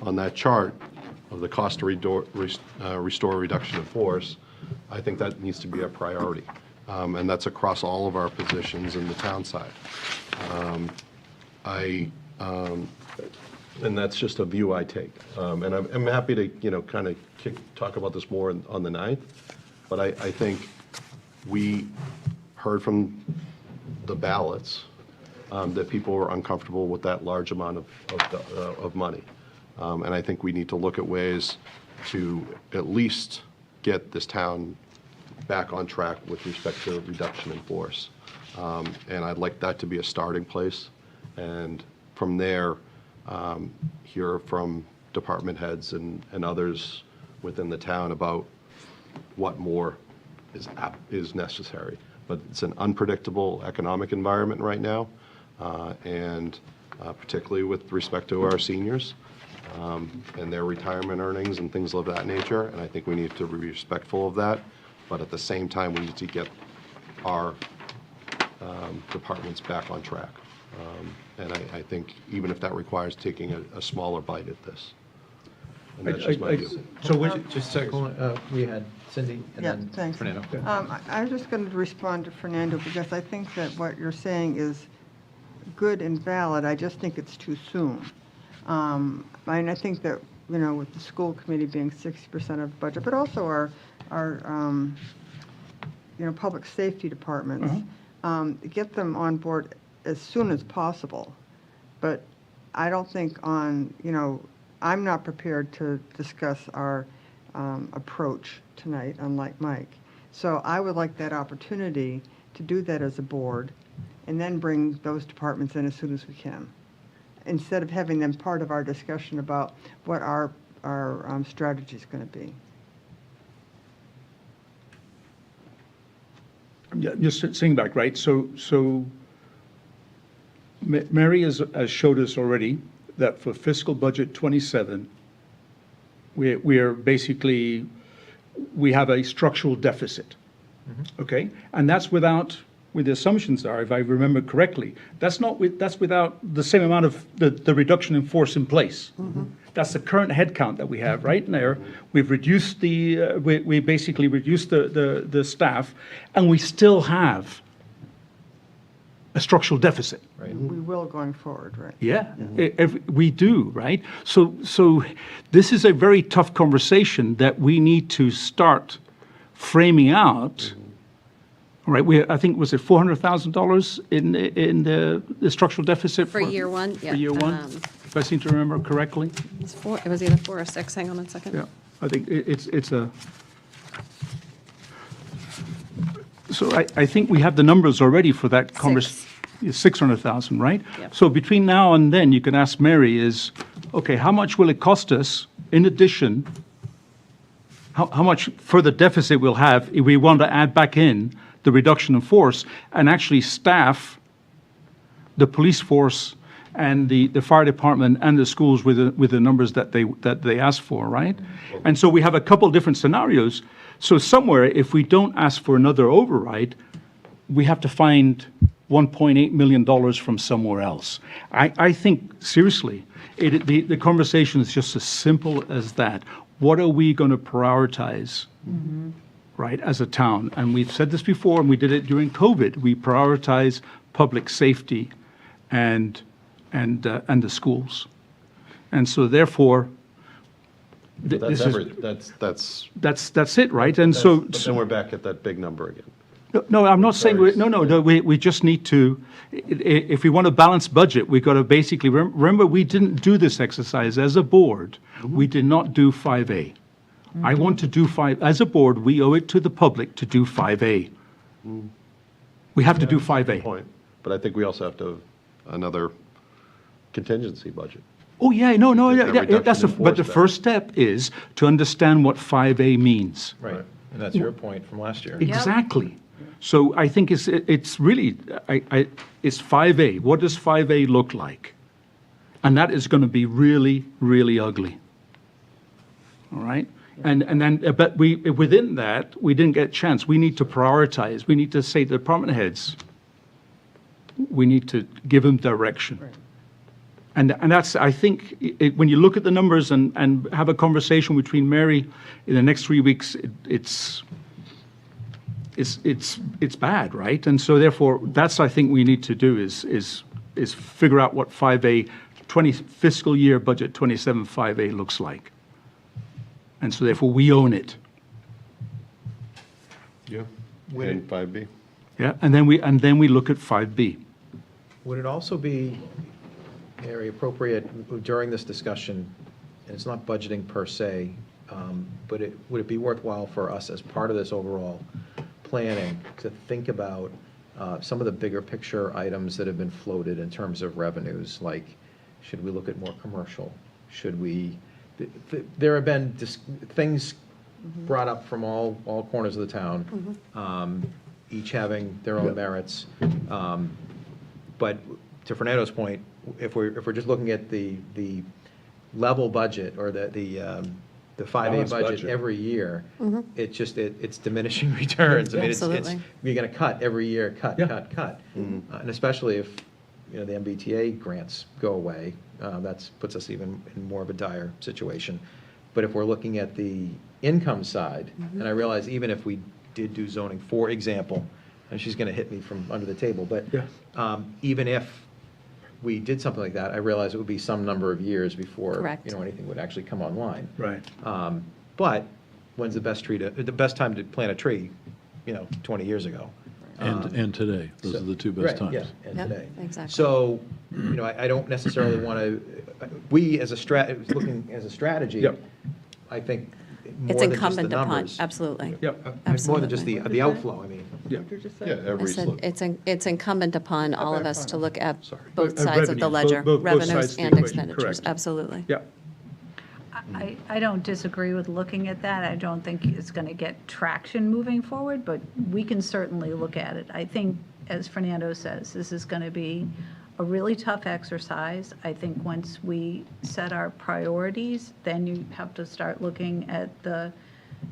on that chart of the cost to restore reduction in force, I think that needs to be a priority. And that's across all of our positions in the town side. And that's just a view I take. And I'm happy to, kind of talk about this more on the 9th. But I think we heard from the ballots that people were uncomfortable with that large amount of money. And I think we need to look at ways to at least get this town back on track with respect to reduction in force. And I'd like that to be a starting place. And from there, hear from department heads and others within the town about what more is necessary. But it's an unpredictable economic environment right now, and particularly with respect to our seniors and their retirement earnings and things of that nature. And I think we need to be respectful of that. But at the same time, we need to get our departments back on track. And I think even if that requires taking a smaller bite at this. And that's just my view. So Just a second, we had Cindy and Yeah, then thanks. Fernando. I was just going to respond to Fernando, because I think that what you're saying is good and valid. I just think it's too soon. I think that, with the school committee being 60% of the budget, but also our public safety departments, get them on board as soon as possible. But I don't think I'm not prepared to discuss our approach tonight, unlike Mike. So I would like that opportunity to do that as a board, and then bring those departments in as soon as we can, instead of having them part of our discussion about what our strategy is going to be. Yeah, just sitting back, right? So Mary has showed us already that for fiscal budget 27, we are basically, we have a structural deficit, okay? And that's without, with the assumptions are, if I remember correctly, that's without the same amount of the reduction in force in place. That's the current headcount that we have right there. We've reduced we basically reduced the staff, and we still have a structural deficit. Right. We will going forward, right? Yeah, we do, right? So this is a very tough conversation that we need to start framing out. All right, I think, was it $400,000 in the structural deficit? For year one? For year one, if I seem to remember correctly. It was either 4 or 6. Hang on a second. Yeah, I think it's a... So I think we have the numbers already for that conversation. 600,000, right? Yep. So between now and then, you can ask Mary okay, how much will it cost us in addition? How much further deficit we'll have if we want to add back in the reduction in force and actually staff the police force and the fire department and the schools with the numbers that they ask for, right? And so we have a couple different scenarios. So somewhere, if we don't ask for another override, we have to find $1.8 million from somewhere else. I think, seriously, the conversation is just as simple as that. What are we going to prioritize, right, as a town? And we've said this before, and we did it during COVID. We prioritize public safety and the schools. And so therefore, That's it, right? And so but then we're back at that big number again. No, I'm not saying, we just need to, if we want a balanced budget, we've got to basically, remember, we didn't do this exercise as a board. We did not do 5A. I want to do as a board, we owe it to the public to do 5A. We have to do 5A. Point. But I think we also have to have another contingency budget. Oh, yeah, no, That that's reduction in but the force first step is to understand what 5A means. Right, and that's your point from last year. Exactly. So I think it's really, it's 5A. What does 5A look like? And that is going to be really, really ugly. all right? And then, but within that, we didn't get a chance. We need to prioritize. We need to say to the department heads, we need to give them direction. And that's, I think, when you look at the numbers and have a conversation between Mary in the next 3 weeks, it's bad, right? And so therefore, that's, I think, we need to do is figure out what 5A, fiscal year budget 27 5A looks like. And so therefore, we own it. Yeah. And 5B. Yeah, and then we look at 5B. Would it also be, Mary, appropriate during this discussion, and it's not budgeting per se, but would it be worthwhile for us as part of this overall planning to think about some of the bigger picture items that have been floated in terms of revenues, like should we look at more commercial? Should we, there have been things brought up from all corners of the town, each having their own merits. But to Fernando's point, if we're just looking at the level budget or the 5A Balanced budget budget. every year, it's diminishing returns. I mean, it's Absolutely. you're going to cut every year, cut. Mm-hmm. And especially if, the MBTA grants go away, that puts us even in more of a dire situation. But if we're looking at the income side, and I realize even if we did do zoning, for example, and she's going to hit me from under the table, but Yeah. even if we did something like that, I realize it would be some number of years before Correct. anything would actually come online. Right. But when's the best time to plant a tree? 20 years ago. And today. Those are the two best Right, times. yeah, and Yep, today. exactly. So, I don't necessarily want to, we as looking as a strategy, Yep. I think more It's than just the incumbent upon, numbers. absolutely. Yep. More than just the Absolutely. outflow, I mean. Yeah. Yeah, I every said, slip. it's incumbent upon all of us to look at Sorry. both But, sides of the revenues, ledger, both sides revenues of the and equation, expenditures, correct. absolutely. Yeah. I don't disagree with looking at that. I don't think it's going to get traction moving forward, but we can certainly look at it. I think, as Fernando says, this is going to be a really tough exercise. I think once we set our priorities, then you have to start looking at the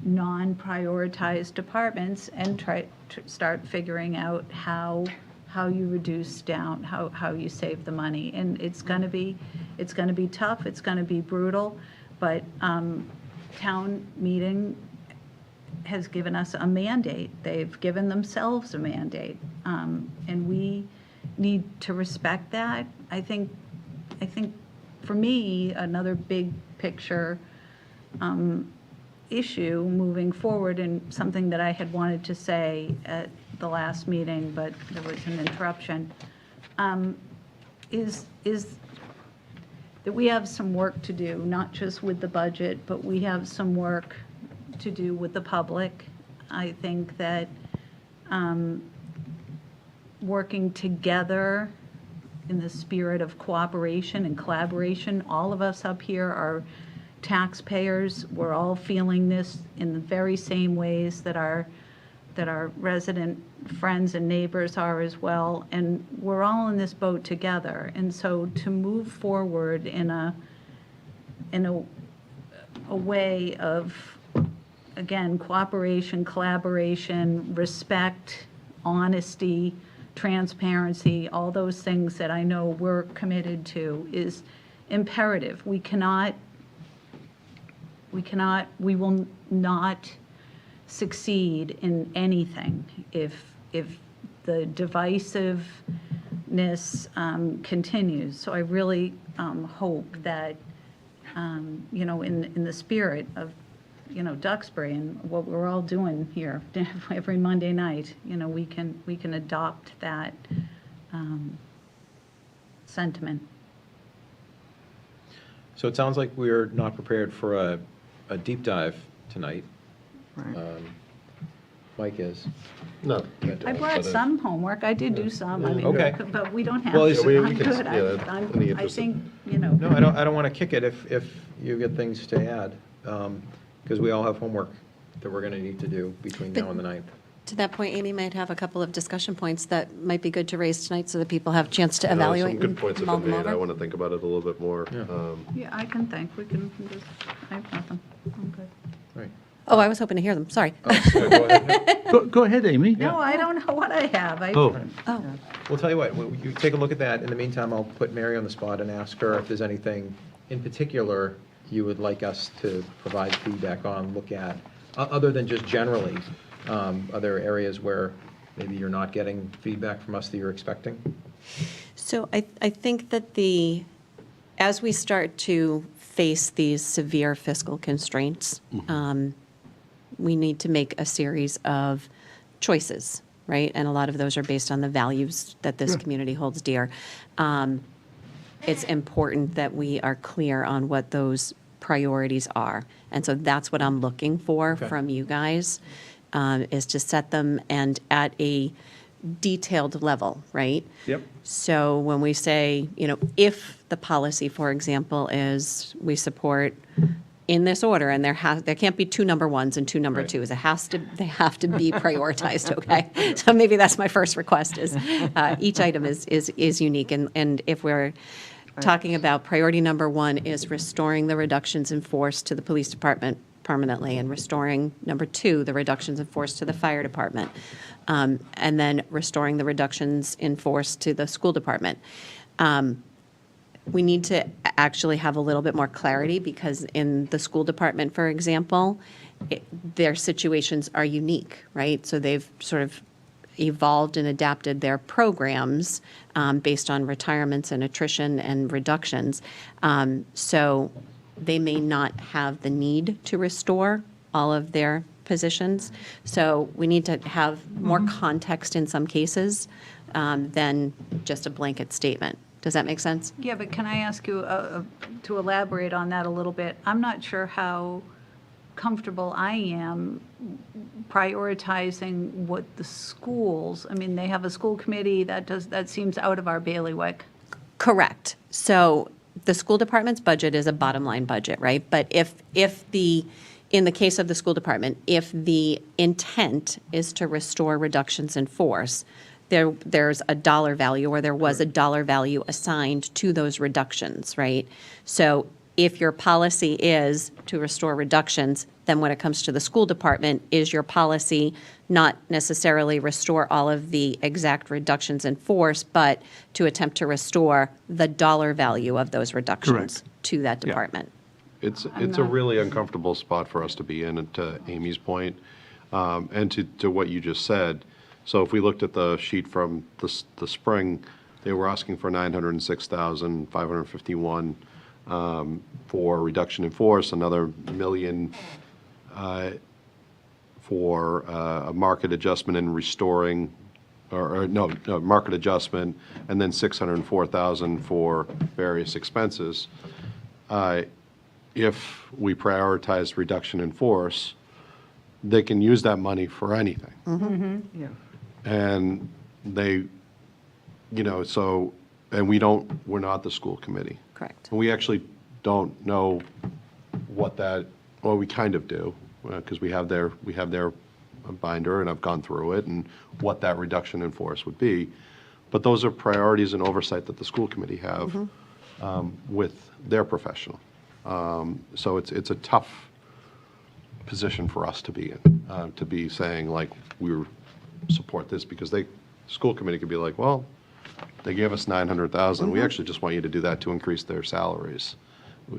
non-prioritized departments and try to start figuring out how you reduce down, how you save the money. And it's going to be tough, it's going to be brutal, but town meeting has given us a mandate. They've given themselves a mandate, and we need to respect that. I think for me, another big picture issue moving forward, and something that I had wanted to say at the last meeting, but there was an interruption, is that we have some work to do, not just with the budget, but we have some work to do with the public. I think that working together in the spirit of cooperation and collaboration, all of us up here are taxpayers. We're all feeling this in the very same ways that our resident friends and neighbors are as well, and we're all in this boat together. And so to move forward in a way of, again, cooperation, collaboration, respect, honesty, transparency, all those things that I know we're committed to is imperative. We will not succeed in anything if the divisiveness continues. So I really hope that, in the spirit of, Duxbury and what we're all doing here every Monday night, we can adopt that sentiment. So it sounds like we're not prepared for a deep dive tonight. Right. Mike is. No. I brought some homework. I did do some. I mean, Okay. but we don't have Well, to. is- we I'm can- good. yeah, that's in the I interest of- think, No, I don't want to kick it if you get things to add, because we all have homework that we're going to need to do between now and the 9th. To that point, Amy might have a couple of discussion points that might be good to raise tonight so that people have a chance to evaluate Some good and points have mull been them made. I over. want to think about it a little bit more. Yeah, I can think, we can just, I have nothing. I'm good. Right. Oh, I was hoping to hear them, sorry. Go ahead. Go ahead, Amy. No, I don't know what I have. Oh, Oh, We'll tell you what, you take a look at that. In the meantime, I'll put Mary on the spot and ask her if there's anything in particular you would like us to provide feedback on, look at, other than just generally. Are there areas where maybe you're not getting feedback from us that you're expecting? so I think that as we start to face these severe fiscal constraints, we need to make a series of choices, right? And a lot of those are based on the values that this community holds dear. It's important that we are clear on what those priorities are. And so that's what I'm looking for Okay. from you guys, is to set them and at a detailed level, right? yep. So when we say, if the policy, for example, is we support in this order, and there can't be two number ones and two number Right. twos. They have to be prioritized, okay? So maybe that's my first request is, each item is unique. And if we're talking about priority number one is restoring the reductions in force to the police department permanently, and restoring number two, the reductions in force to the fire department, and then restoring the reductions in force to the school department. We need to actually have a little bit more clarity, because in the school department, for example, their situations are unique, right? So they've sort of evolved and adapted their programs based on retirements and attrition and reductions. So they may not have the need to restore all of their positions. So we need to have more context in some cases than just a blanket statement. Does that make sense? Yeah, but can I ask you to elaborate on that a little bit? I'm not sure how comfortable I am prioritizing what the schools, I mean, they have a school committee, that seems out of our bailiwick. Correct. So the school department's budget is a bottom line budget, right? But in the case of the school department, if the intent is to restore reductions in force, there's a dollar value, or there was a dollar value assigned to those reductions, right? So if your policy is to restore reductions, then when it comes to the school department, is your policy not necessarily restore all of the exact reductions in force, but to attempt to restore the dollar value of those reductions to that department? It's a really uncomfortable spot for us to be in, and to Amy's point, and to what you just said. So if we looked at the sheet from the spring, they were asking for 906,551 for reduction in force, another $1 million for a market adjustment and restoring, market adjustment, and then 604,000 for various expenses. If we prioritize reduction in force, they can use that money for anything. Yeah. And they, and we're not the school committee. Correct. And we actually don't know what that, well, we kind of do, because we have their binder, and I've gone through it, and what that reduction in force would be. But those are priorities and oversight that the school committee have with their professional. So it's a tough position for us to be in, to be saying, like, we support this, because school committee could be like, well, they gave us 900,000. We actually just want you to do that to increase their salaries.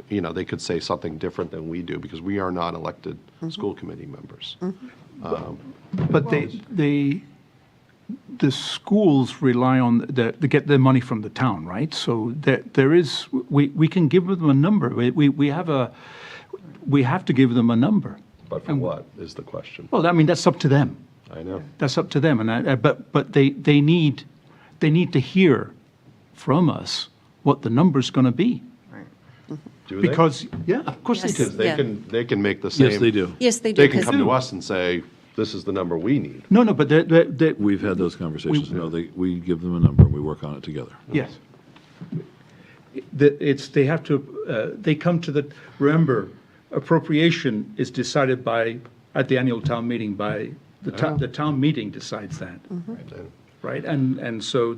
They could say something different than we do, because we are not elected school committee members. But the schools rely on to get their money from the town, right? So we can give them a number. We have to give them a number. But for what is the question? Well, I mean, that's up to them. I know. That's up to them. But they need to hear from us what the number's going to be. Do they? Because, yeah, of course Yes. they do. Because Yeah. they can make the same. Yes, they do. Yes, they do. They can 'cause- come to us and say, this is the number we need. No, but We've had those conversations. No, we give them a number and we work on it together. yes. They have to, they come to remember, appropriation is decided at the annual town meeting by The town meeting decides that, right? And so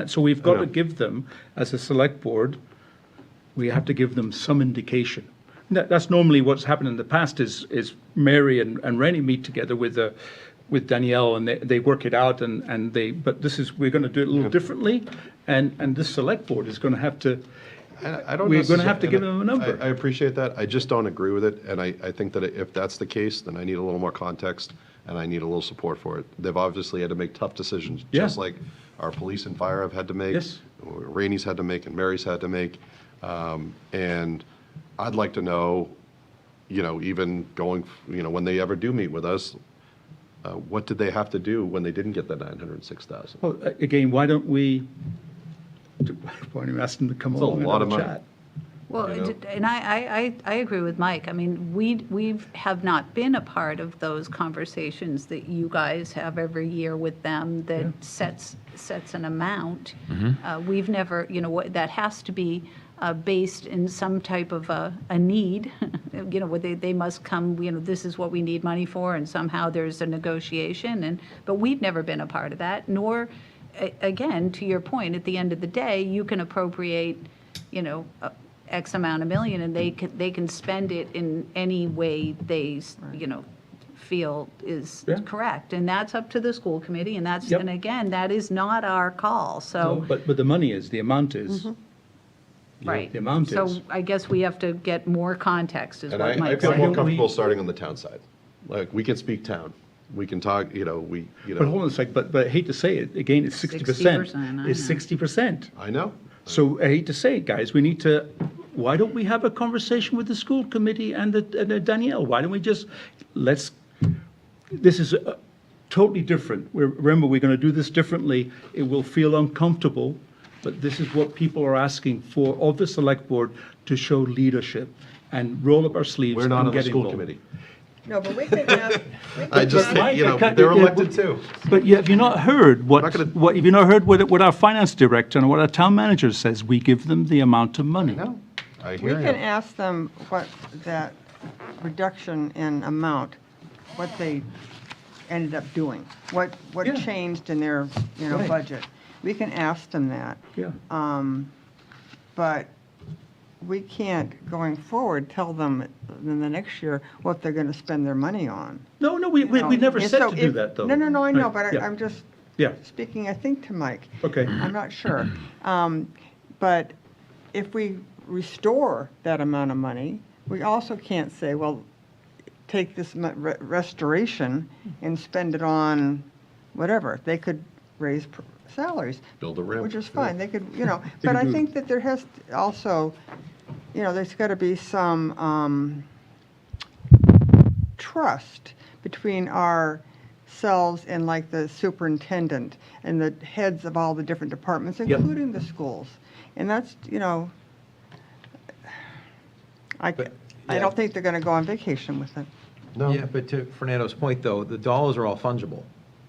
so we've got to give them, as a select board, we have to give them some indication. That's normally what's happened in the past is Mary and Rennie meet together with Danielle, and they work it out, but we're going to do it a little differently, and this select board is going to have to, we're going to have to give them a number. I appreciate that. I just don't agree with it, and I think that if that's the case, then I need a little more context, and I need a little support for it. They've obviously had to make tough decisions, Yeah. just like our police and fire have had to make. Yes. Rainey's had to make, and Mary's had to make. And I'd like to know, even going, when they ever do meet with us, what did they have to do when they didn't get the 906,000? Well, again, why don't we ask them to come It's a along lot of and have a money. chat? Well, and I agree with Mike. I mean, we have not been a part of those conversations that you guys have every year with them that sets an amount. We've never, that has to be based in some type of a need, where they must come, this is what we need money for, and somehow there's a negotiation, but we've never been a part of that, nor, again, to your point, at the end of the day, you can appropriate, X amount of million, and they can spend it in any way they, feel is correct, and that's up to the school committee, and that's, Yep. and again, that is not our call, so. But the money is, the amount is. Right. The amount is. So I guess we have to get more context, is And what I Mike feel said. more Why don't we- comfortable starting on the town side. Like, we can speak town. We can talk, But hold on a sec, but I hate to say it, again, it's 60%. 60%, I It's know. 60%. I know. So I hate to say it, guys, why don't we have a conversation with the school committee and the Danielle? Why don't we just, this is totally different. Remember, we're going to do this differently. It will feel uncomfortable, but this is what people are asking for of the select board, to show leadership and roll up our sleeves We're and not on the get school involved. committee. No, but we can ask, I just, Mike, I can't- they're elected too. But have you not heard not gonna- have you not heard what our finance director and what our town manager says? We give them the amount of money. No, I we hear can you. ask them what that reduction in amount, what they ended up doing, what Yeah. changed in their, Right. budget. We can ask them that. Yeah. But we can't, going forward, tell them in the next year what they're going to spend their money on. No, we never And said so to do if- that, though. No, I know, Right, but yeah. I'm just Yeah, speaking, I think, to Mike. okay. I'm not sure. But if we restore that amount of money, we also can't say, well, take this restoration and spend it on whatever. They could raise salaries. Build a ramp. Which is fine, they could, They but I could do- think that there has to also, there's got to be some trust between ourselves and like the superintendent and the heads of all the different departments, Yep. including the schools. And that's, I don't think they're going to go on vacation with it. No. Yeah, but to Fernando's point, though, the dollars are all fungible,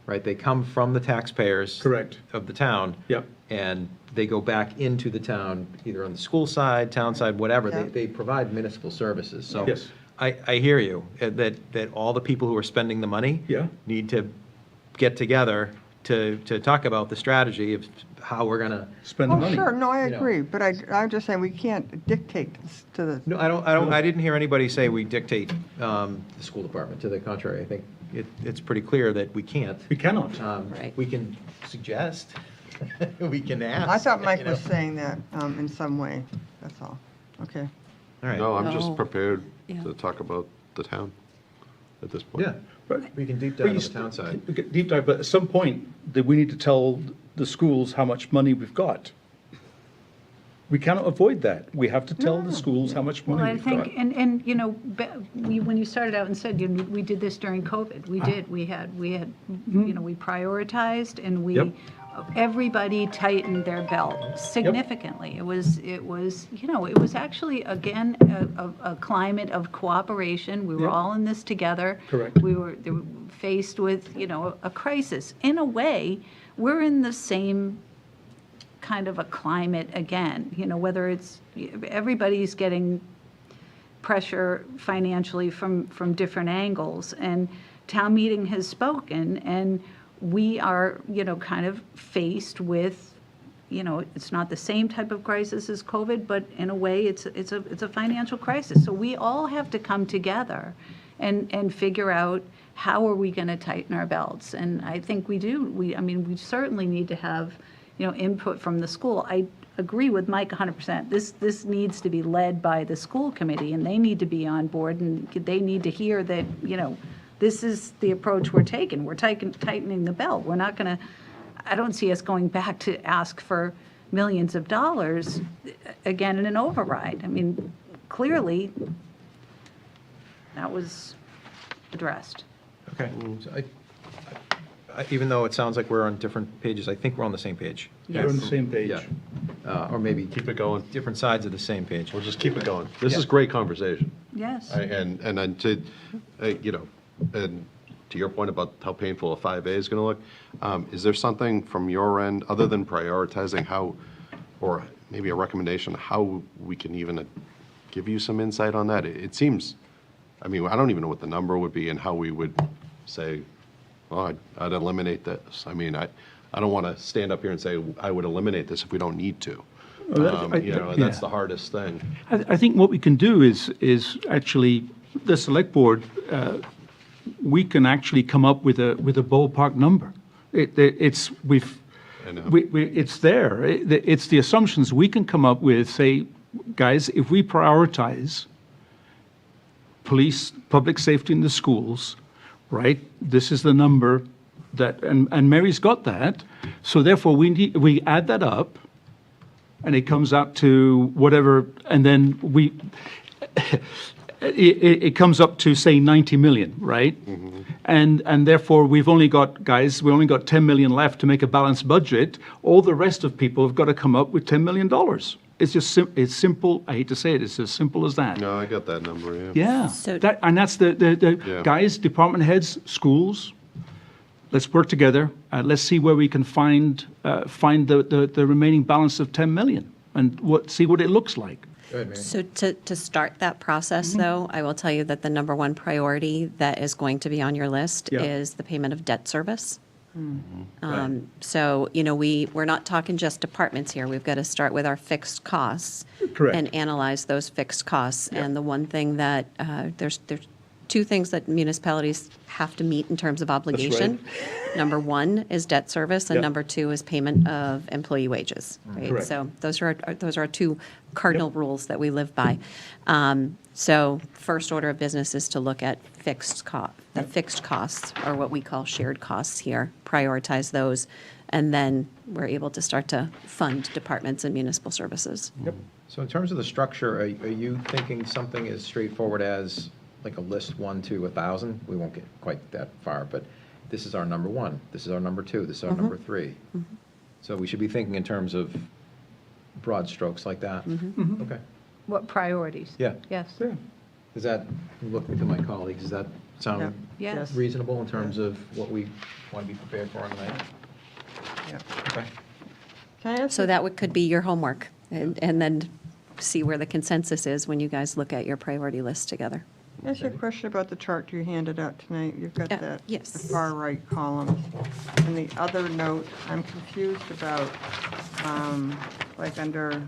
right? They come from the taxpayers. Correct. Of the town. Yep. And they go back into the town, either on the school side, town side, whatever. Yeah. They provide municipal services. So Yes. I hear you, that all the people who are spending the money Yeah. need to get together to talk about the strategy of how we're going to. Spend the Oh, money. sure, no, I You know. agree, but I'm just saying, we can't dictate to the, No, I didn't hear anybody say we dictate the school department. To the contrary, I think it's pretty clear that we can't. We cannot. Right. We can suggest, we can ask. I thought Mike was you know. saying that in some way, that's all. Okay. All right. No, I'm No. just prepared Yeah. to talk about the town at this point. Yeah, But we can deep But dive you on the st- town side. we get deep dive, but at some point, that we need to tell the schools how much money we've got. We cannot avoid that. We have to tell the schools how much Well, money I we've got. think, when you started out and said, we did this during COVID, we did, we had, we prioritized, and Yep. everybody tightened their belt significantly. It was actually, again, a climate of cooperation. We were Yep. all in this together. Correct. They were faced with, a crisis. In a way, we're in the same kind of a climate again, whether it's, everybody's getting pressure financially from different angles. And town meeting has spoken, and we are, kind of faced with, it's not the same type of crisis as COVID, but in a way, it's a financial crisis. So we all have to come together and figure out how are we going to tighten our belts. And I think we do. We certainly need to have, input from the school. I agree with Mike 100%. This needs to be led by the school committee, and they need to be on board, and they need to hear that, this is the approach we're taking. We're tightening the belt. We're not going to, I don't see us going back to ask for millions of dollars again in an override. I mean, clearly, that was addressed. Okay. So even though it sounds like we're on different pages, I think we're on the same page. We're on the same page. Yeah. Or maybe Keep it going. different sides of the same page. We'll just keep it going. This Yeah. is great conversation. Yes. And to, and to your point about how painful a 5A is going to look, is there something from your end, other than prioritizing how, or maybe a recommendation, how we can even give you some insight on that? It seems, I don't even know what the number would be and how we would say, well, I'd eliminate this. I don't want to stand up here and say, I would eliminate this if we don't need to. That's the hardest thing. I think what we can do is actually, the select board, we can actually come up with a ballpark number. It's there. It's the assumptions we can come up with. Say, guys, if we prioritize police, public safety in the schools, right? This is the number that, and Mary's got that. So therefore, we add that up, and it comes out to whatever, and then it comes up to, say, 90 million, right? Mm-hmm. And therefore, we've only got 10 million left to make a balanced budget. All the rest of people have got to come up with $10 million. It's just it's simple. I hate to say it. It's as simple as that. No, I got that number, yeah. Yeah. So- That's the Yeah. guys, department heads, schools. Let's work together. Let's see where we can find the remaining balance of 10 million, and see what it looks like. Go ahead, Mary. So to start that process, though, I will tell you that the number one priority that is going to be on your list Yeah. is the payment of debt service. Right. So, we're not talking just departments here. We've got to start with our fixed costs. Correct. And analyze those fixed costs. Yeah. And the one thing that, there's two things that municipalities have to meet in terms of obligation. Number one is debt service, and Yep. number two is payment of employee wages, right? Correct. So those are our two cardinal rules that we live by. So first order of business is to look at the fixed costs, or what we call shared costs here, prioritize those, and then we're able to start to fund departments and municipal services. Yep. So in terms of the structure, are you thinking something as straightforward as like a list 1 to 1,000? We won't get quite that far, but this is our number 1, this is our number 2, this is our number 3. So we should be thinking in terms of broad strokes like that? Okay. What priorities? Yeah. Yes. Yeah. Does that, looking to my colleagues, does that sound Yes. reasonable in terms of what we want to be prepared for tonight? Yeah. Okay. Can I ask So that could be your homework, and then see where the consensus is when you guys look at your priority list together. you a question about the chart you handed out tonight? You've got that, yes. the far right columns. And the other note, I'm confused about, like under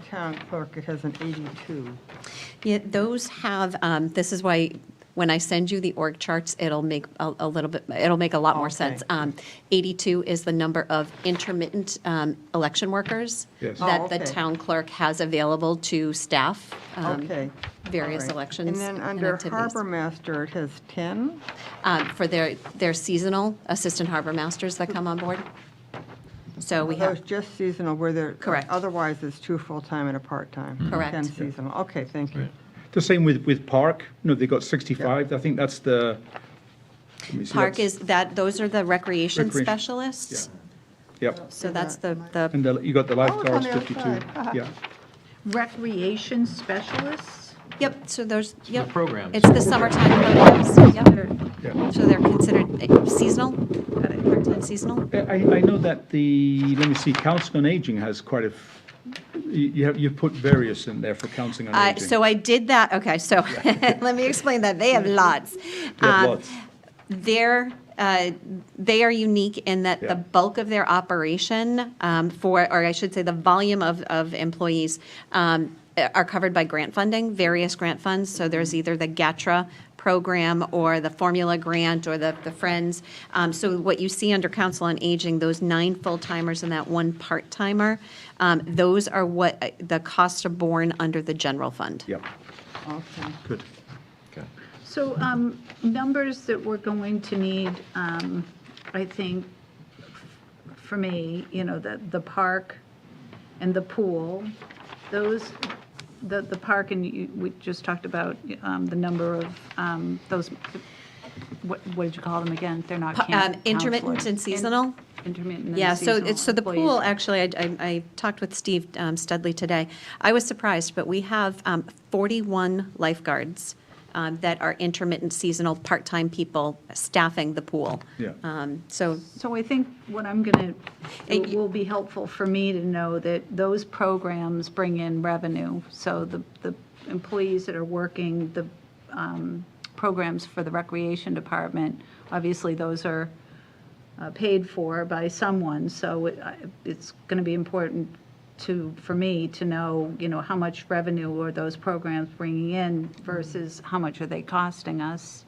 town clerk, it has an 82. Yeah, those have, this is why, when I send you the org charts, it'll make it'll make a lot more sense. 82 is the number of intermittent election workers Yes. that Oh, the okay. town clerk has available to staff Okay. various All right. elections And then under activities. harbor master, it has 10? For their seasonal assistant harbor masters that come on board. So we Those have, just seasonal, where they're. Correct. Otherwise, it's 2 full-time and a part-time. Correct. 10 seasonal. Okay, thank you. The same with Park. They got 65. I think that's the. let me see, Park that's- those are the recreation Recreation, specialists. Yep. So that's the And you got the lifeguards, on the 52. outside. Haha. Yeah. Recreation specialists? Yep, so there's, yep. programs. It's the summertime programs, yep. Yeah. So they're considered seasonal, part-time seasonal. I know that let me see, Council on Aging has quite a, you put various in there for Council on Aging. So I did that, okay, so let me explain that. They have lots. They have lots. They are unique in that Yeah. the bulk of their operation or I should say the volume of employees are covered by grant funding, various grant funds. So there's either the GATRA program or the Formula Grant or the Friends. So what you see under Council on Aging, those 9 full-timers and that 1 part-timer, those are what the costs are borne under the general fund. Yep, Okay. good. Okay. So numbers that we're going to need, I think, for me, the park and the pool, those, the park, and we just talked about the number of those, what did you call them again? They're not Intermittent counselors. and seasonal? Intermittent and Yeah, so seasonal so the employees. pool, actually, I talked with Steve Studley today. I was surprised, but we have 41 lifeguards that are intermittent, seasonal, part-time people staffing the pool. Yeah. So, So I think what I'm going to, And it will be helpful for me to know that those programs bring in revenue. So the employees that are working the programs for the recreation department, obviously those are paid for by someone. So it's going to be important for me to know, how much revenue are those programs bringing in versus how much are they costing us.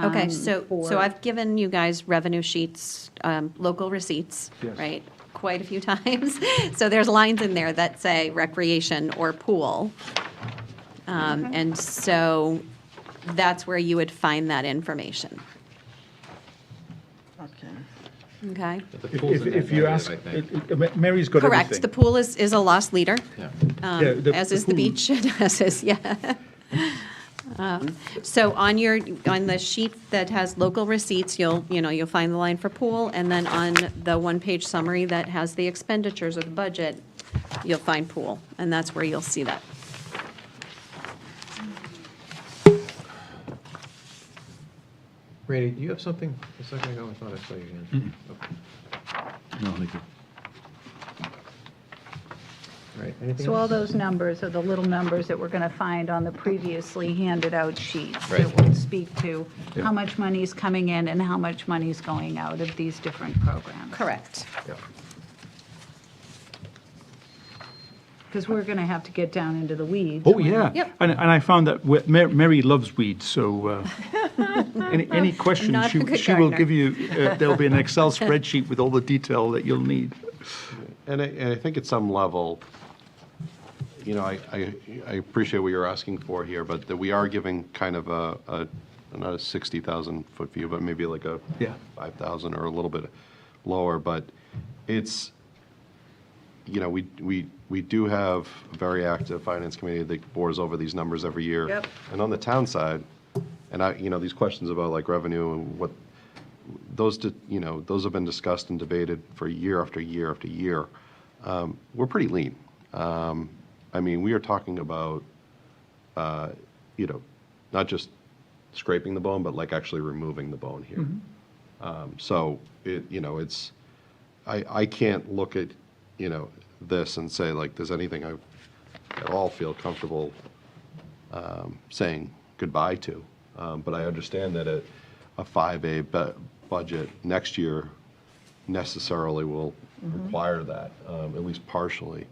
okay, so for- I've given you guys revenue sheets, local receipts, Yes. right? Quite a few times. So there's lines in there that say recreation or pool. And so that's where you would find that information, Okay. okay? The pool's a net If you negative, ask, I think. Mary's got everything. Correct, the pool is a loss leader. Yeah. Yeah, As the is the pool- beach, as is, yeah. So on the sheet that has local receipts, you'll find the line for pool, and then on the one-page summary that has the expenditures or the budget, you'll find pool, and that's where you'll see that. Randy, do you have something a second ago? I thought I saw your hand. Okay. No, thank you. All right, anything So all else? those numbers are the little numbers that we're going to find on the previously handed out sheets Right. that will speak to Yeah. how much money is coming in and how much money is going out of these different programs. Correct. Yeah. Because we're going to have to get down into the weeds. Oh, when- yeah. Yep. And I found that Mary loves weeds, so any question, Not a good she will gardener. give you, there'll be an Excel spreadsheet with all the detail that you'll need. And I think at some level, I appreciate what you're asking for here, but that we are giving kind of not a 60,000 foot view, but maybe like a Yeah. 5,000 or a little bit lower, but it's, we do have a very active finance committee that bores over these numbers every year. Yep. And on the town side, and these questions about like revenue and what, those have been discussed and debated for year after year after year. We're pretty lean. We are talking about, not just scraping the bone, but like actually removing the bone here. So it's, I can't look at, this and say like, there's anything I at all feel comfortable saying goodbye to. But I understand that a 5A budget next year necessarily will require that, at least partially.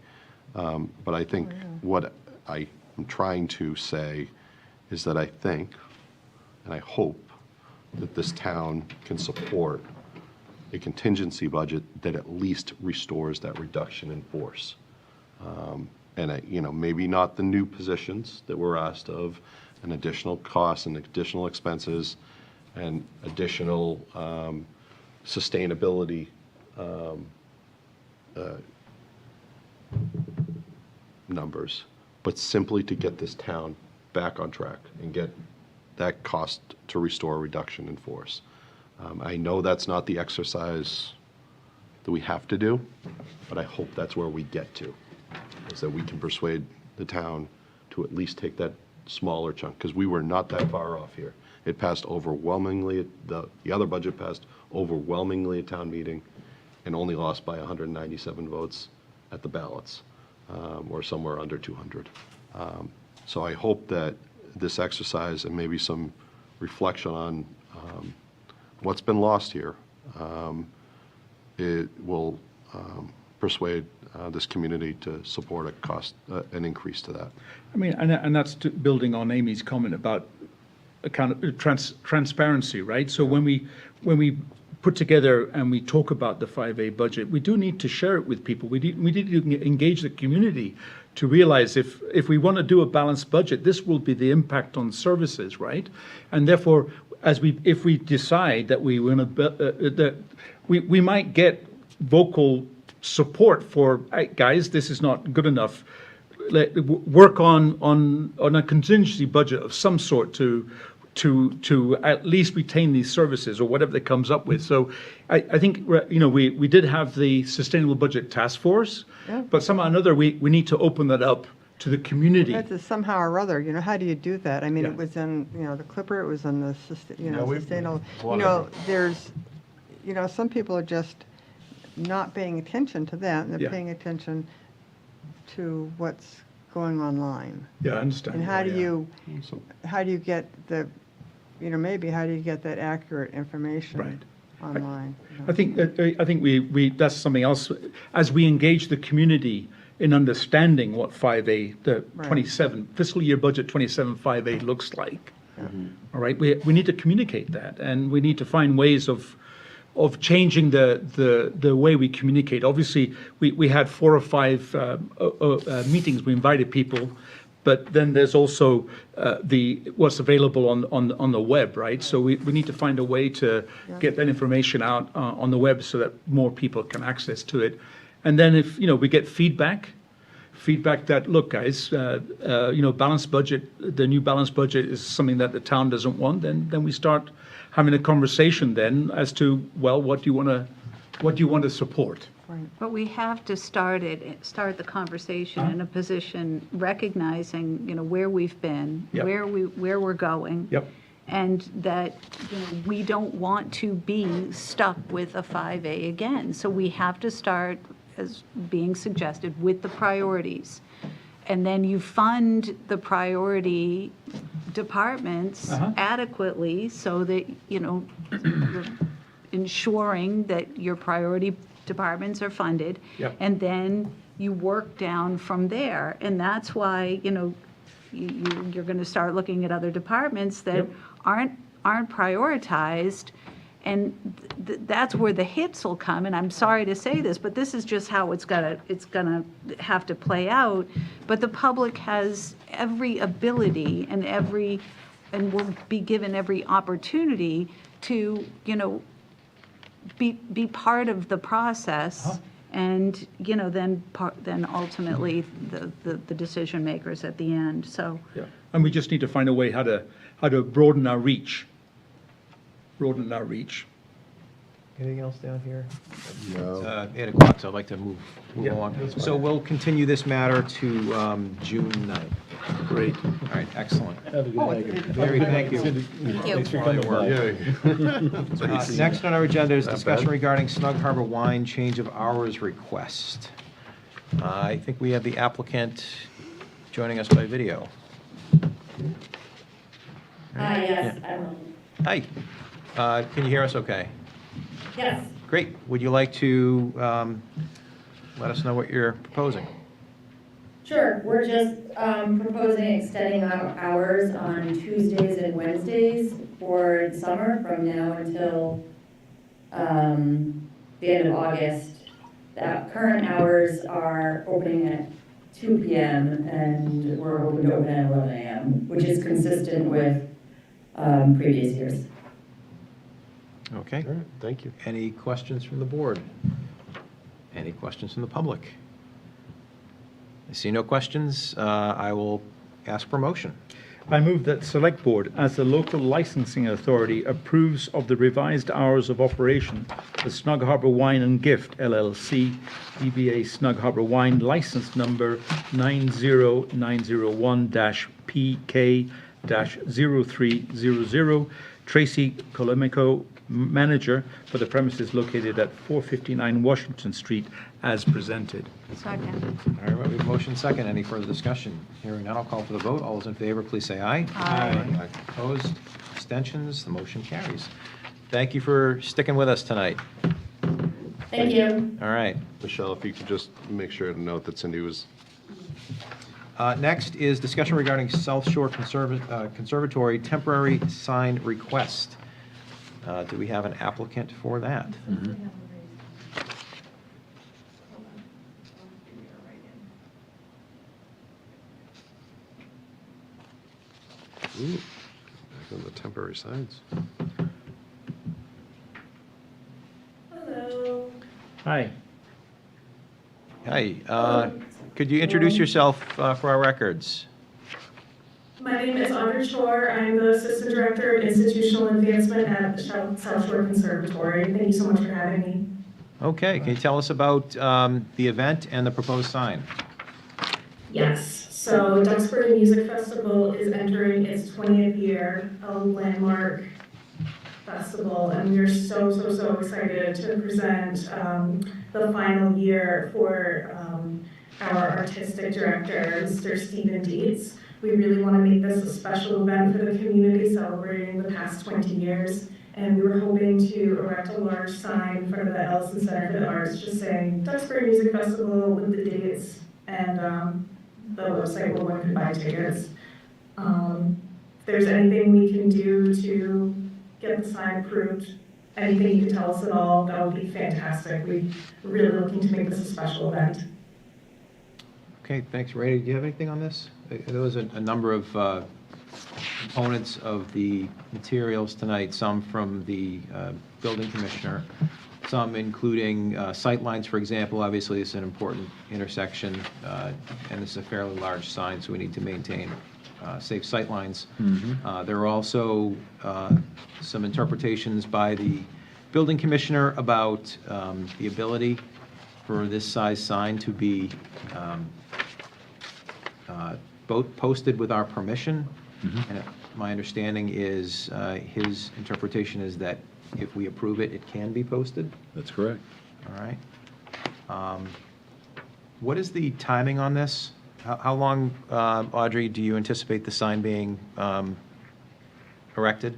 But I think what I am trying to say is that I think, and I hope, that this town can support a contingency budget that at least restores that reduction in force. And maybe not the new positions that we're asked of, and additional costs and additional expenses, and additional sustainability numbers, but simply to get this town back on track and get that cost to restore reduction in force. I know that's not the exercise that we have to do, but I hope that's where we get to, is that we can persuade the town to at least take that smaller chunk, because we were not that far off here. It passed overwhelmingly, the other budget passed overwhelmingly at town meeting and only lost by 197 votes at the ballots, or somewhere under 200. So I hope that this exercise and maybe some reflection on what's been lost here, it will persuade this community to support an increase to that. I mean, and that's building on Amy's comment about transparency, right? So when we put together and we talk about the 5A budget, we do need to share it with people. We need to engage the community to realize if we want to do a balanced budget, this will be the impact on services, right? And therefore, if we decide that we want to, we might get vocal support for, hey, guys, this is not good enough. Work on a contingency budget of some sort to at least retain these services or whatever that comes up with. So I think, we did have the Sustainable Budget Task Force, but somehow or another, we need to open that up to the community. That's somehow or other, how do you do that? I mean, Yeah. it was in, the Clipper, it was in the, we've- sustainable, whatever. there's, some people are just not paying attention to that, and they're Yeah. paying attention to what's going online. Yeah, I understand. And how do you get maybe how do you get that accurate information Right. online? I think we that's something else. As we engage the community in understanding what 5A, the Right. 27 fiscal year budget 27 5A looks like. All right, we need to communicate that, and we need to find ways of changing the way we communicate. Obviously, we had 4 or 5 meetings. We invited people. But then there's also what's available on the web, right? So we need to find a way to get that information out on the web so that more people can access to it. And then if we get feedback that, look, guys, balanced budget, the new balanced budget is something that the town doesn't want, then we start having a conversation then as to, well, what do you want to support? But we have to start the conversation in a position recognizing, where we've been, Yep. where we're going. Yep. And that, we don't want to be stuck with a 5A again. So we have to start, as being suggested, with the priorities. And then you fund the priority departments adequately so that, you're ensuring that your priority departments are funded. Yep. And then you work down from there. And that's why, you're going to start looking at other departments that Yep. aren't prioritized. And that's where the hits will come. And I'm sorry to say this, but this is just how it's gonna have to play out. But the public has every ability and will be given every opportunity to, be part of the process. And, then ultimately the decision makers at the end, so. Yeah, and we just need to find a way how to broaden our reach. Anything else down here? No. 8 o'clock, so I'd like to move Yeah, along. that's fine. So we'll continue this matter to June 9th. Great. All right, excellent. Have a good night. Very, thank you. Thank you. Thanks for coming by. Next on our agenda is discussion regarding Snug Harbor Wine change of hours request. I think we have the applicant joining us by video. Hi, yes, I will. Hi, can you hear us okay? Yes, Great. Would you like to let us know what you're proposing? sure. We're just proposing extending our hours on Tuesdays and Wednesdays for the summer from now until the end of August. The current hours are opening at 2 p.m. and we're hoping to open at 11 a.m., which is consistent with previous years. Okay. All right, thank you. Any questions from the board? Any questions from the public? I see no questions. I will ask for motion. I move that Select Board, as the local licensing authority, approves of the revised hours of operation for Snug Harbor Wine and Gift LLC, DBA Snug Harbor Wine, license number 90901-PK-0300, Tracy Colemico, manager for the premises located at 459 Washington Street, as presented. Second. All right, we have motion second. Any further discussion? Hearing none, I'll call for the vote. All those in favor, please say aye. Aye. Opposed? Abstentions? The motion carries. Thank you for sticking with us tonight. Thank you. All right. Michelle, if you could just make sure to note that Cindy was, Next is discussion regarding South Shore Conservatory temporary sign request. Do we have an applicant for that? ooh, back on the temporary signs. Hello. Hi. Hi. Could you introduce yourself for our records? My name is Audrey Chor. I'm the Assistant Director of Institutional Advancement at the South Shore Conservatory. Thank you so much for having me. Okay, can you tell us about the event and the proposed sign? Yes, so Duxbury Music Festival is entering its 20th year, a landmark festival, and we are so excited to present the final year for our artistic director, Mr. Stephen Dietz. We really want to make this a special event for the community, celebrating the past 20 years. And we were hoping to erect a large sign in front of the Ellison Center for the Arts, just saying Duxbury Music Festival with the dates and the website where one can buy tickets. If there's anything we can do to get the sign approved, anything you can tell us at all, that would be fantastic. We're really looking to make this a special event. Okay, thanks. Ray, do you have anything on this? There was a number of components of the materials tonight, some from the building commissioner, some including sightlines, for example. Obviously, it's an important intersection, and this is a fairly large sign, so we need to maintain safe sightlines. There are also some interpretations by the building commissioner about the ability for this size sign to be both posted with our permission. And my understanding is his interpretation is that if we approve it, it can be posted. That's correct. All right. What is the timing on this? How long, Audrey, do you anticipate the sign being erected?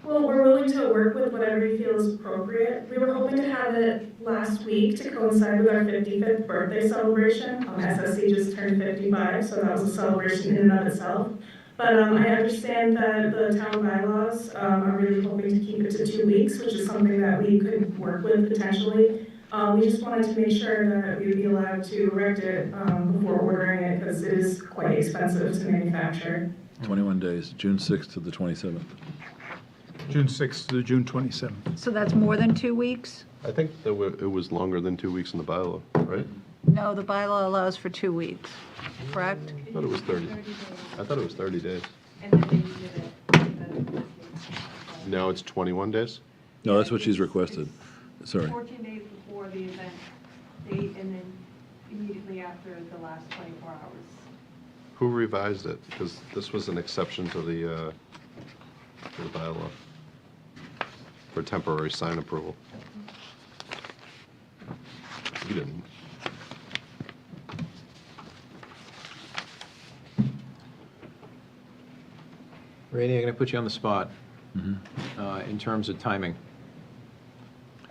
Well, we're willing to work with whatever you feel is appropriate. We were hoping to have it last week to coincide with our 55th birthday celebration. SSC just turned 55, so that was a celebration in and of itself. But I understand that the town bylaws are really hoping to keep it to 2 weeks, which is something that we could work with potentially. We just wanted to make sure that we would be allowed to erect it before ordering it, because it is quite expensive to manufacture. 21 days, June 6th to the 27th. June 6th to June 27th. So that's more than 2 weeks? I think that it was longer than 2 weeks in the bylaw, right? No, the bylaw allows for 2 weeks, correct? I thought it was 30. I thought it was 30 days. Now it's 21 days? No, that's what she's requested. Sorry. 14 days before the event date and then immediately after the last 24 hours. Who revised it? Because this was an exception to the bylaw for temporary sign approval. You didn't. Randy, I'm going to put you on the spot in terms of timing.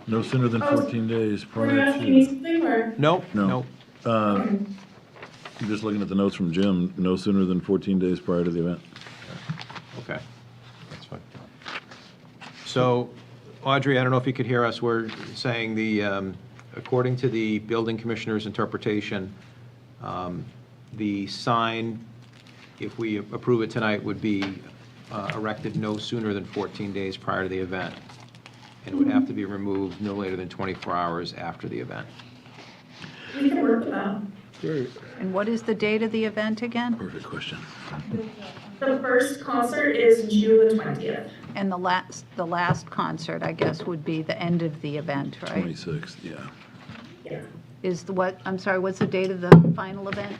No sooner than 14 days Were you prior asking me to. something, or? Nope, No. nope. I'm just looking at the notes from Jim, no sooner than 14 days prior to the event. Okay, that's fine. So, Audrey, I don't know if you could hear us, we're saying according to the building commissioner's interpretation, the sign, if we approve it tonight, would be erected no sooner than 14 days prior to the event, and would have to be removed no later than 24 hours after the event. We can work with that. And what is the date of the event again? Perfect question. The first concert is June the 20th. And the last concert, I guess, would be the end of the event, right? 26th, yeah. Yeah, Is I'm sorry, what's the date of the final event?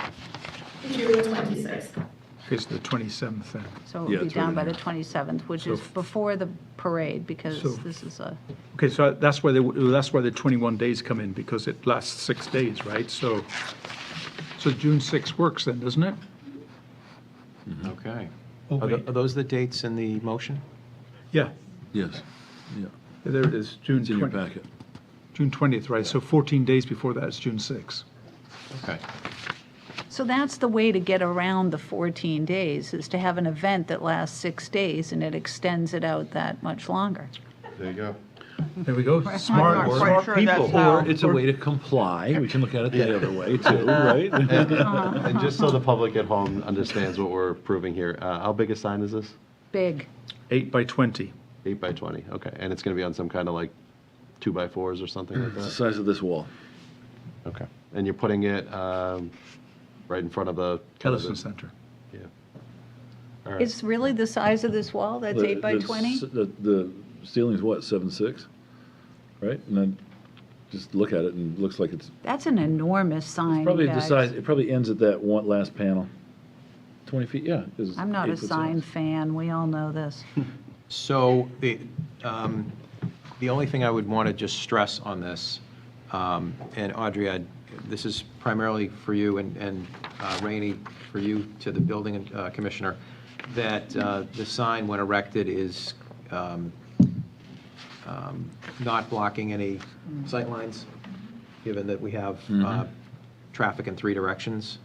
June the 26th. It's the 27th then. So Yeah, it'll be it's right down in by the there. 27th, which So- is before the parade, because So- this is a, Okay, so that's where the 21 days come in, because it lasts 6 days, right? So June 6th works then, doesn't it? Okay. Oh, Are wait. those the dates in the motion? Yeah. Yes, yeah, There it is, June it's in your 20th. packet. June 20th, right, so 14 days before that is June 6th. Okay. So that's the way to get around the 14 days, is to have an event that lasts 6 days and it extends it out that much longer. There you go. There we go, I'm smart, not quite smart sure people. that's how- Or it's a way to comply. We can look at it the other way too, right? And just so the public at home understands what we're approving here, how big a sign is this? Big. 8 by 20. 8 by 20, okay. And it's going to be on some kind of like 2 by 4s or something like It's the that? size of this wall. Okay. And you're putting it right in front of the... Ellison Center. Yeah. All right. It's really the size of this wall? That's 8 by 20? The ceiling's what, 7'6"? Right? And then just look at it and it looks like it's That's an enormous sign, probably you the guys. size, it probably ends at that one last panel. 20 feet, yeah. 'cause it's I'm not a 8 foot sign ceilings. fan, we all know this. So the only thing I would want to just stress on this, and Audrey, this is primarily for you and Rainey, for you to the building commissioner, that the sign, when erected, is not blocking any sightlines, given that we have traffic in 3 directions,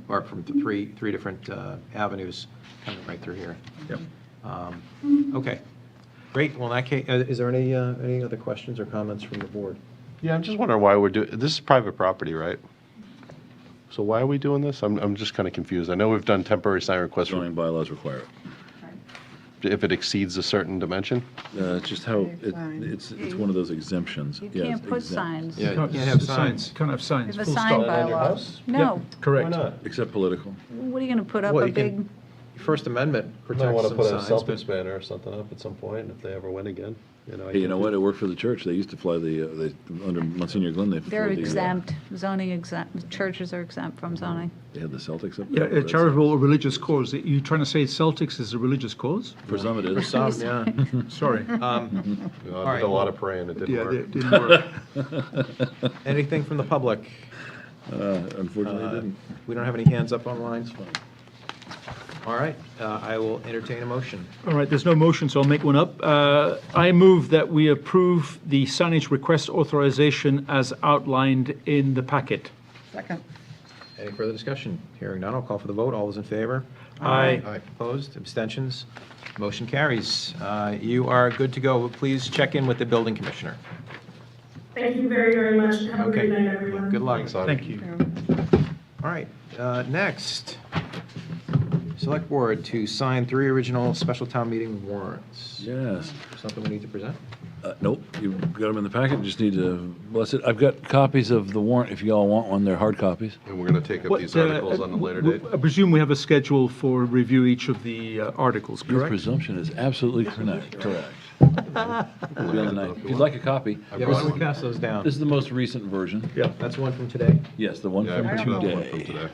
or from three different avenues coming right through here. Yep. Okay, great. Well, in that case, is there any other questions or comments from the board? Yeah, I'm just wondering why we're doing, this is private property, right? So why are we doing this? I'm just kind of confused. I know we've done temporary sign requests Zoning bylaws require it. if it exceeds a certain dimension. It's just how, Sign. it's one of those exemptions. You Yeah, can't it's put exempt. signs. Yeah, you can't have signs. Can't have signs, You have full a sign stop. Around your bylaw. house? No, Correct. Except political. what are you going to put up, Well, a you can- big, First Amendment Might protects want to some put a signs, but Celtics banner or something up at some point if they ever win again. Hey, you know what? It worked for the church. They used to fly under Monsignor Glenn. they're exempt, zoning exempt, churches are exempt from zoning. They had the Celtics up Yeah, there. a charitable or religious cause. You trying to say Celtics is a religious cause? For some it is. some, yeah. Sorry. All I right, did a lot well- of praying, it didn't Yeah, work. it didn't work. Anything from the public? Unfortunately, it didn't. We don't have any hands up online? All right, I will entertain a motion. All right, there's no motion, so I'll make one up. I move that we approve the signage request authorization as outlined in the packet. Second. Any further discussion? Hearing none, I'll call for the vote. All those in favor? Aye. Opposed, abstentions? Motion carries. You are good to go. Please check in with the building commissioner. Thank you very, very much. Have a Okay. great night, everyone. Good luck. Thanks, Audrey. Thank you. All right, next, Select Board to sign 3 original special town meeting warrants. Yes. Something we need to present? Nope, you've got them in the packet. Just need to bless it. I've got copies of the warrant if you all want one. They're hard copies. And we're going to take up What, these articles on a later date. I presume we have a schedule for review each of the articles, Your correct? presumption is absolutely correct. It'll be on the night. If you'd like a copy, Yeah, why don't we pass those down? this is the most recent version. Yeah. That's one from today? Yes, the one Yeah, I from printed out one from today. today.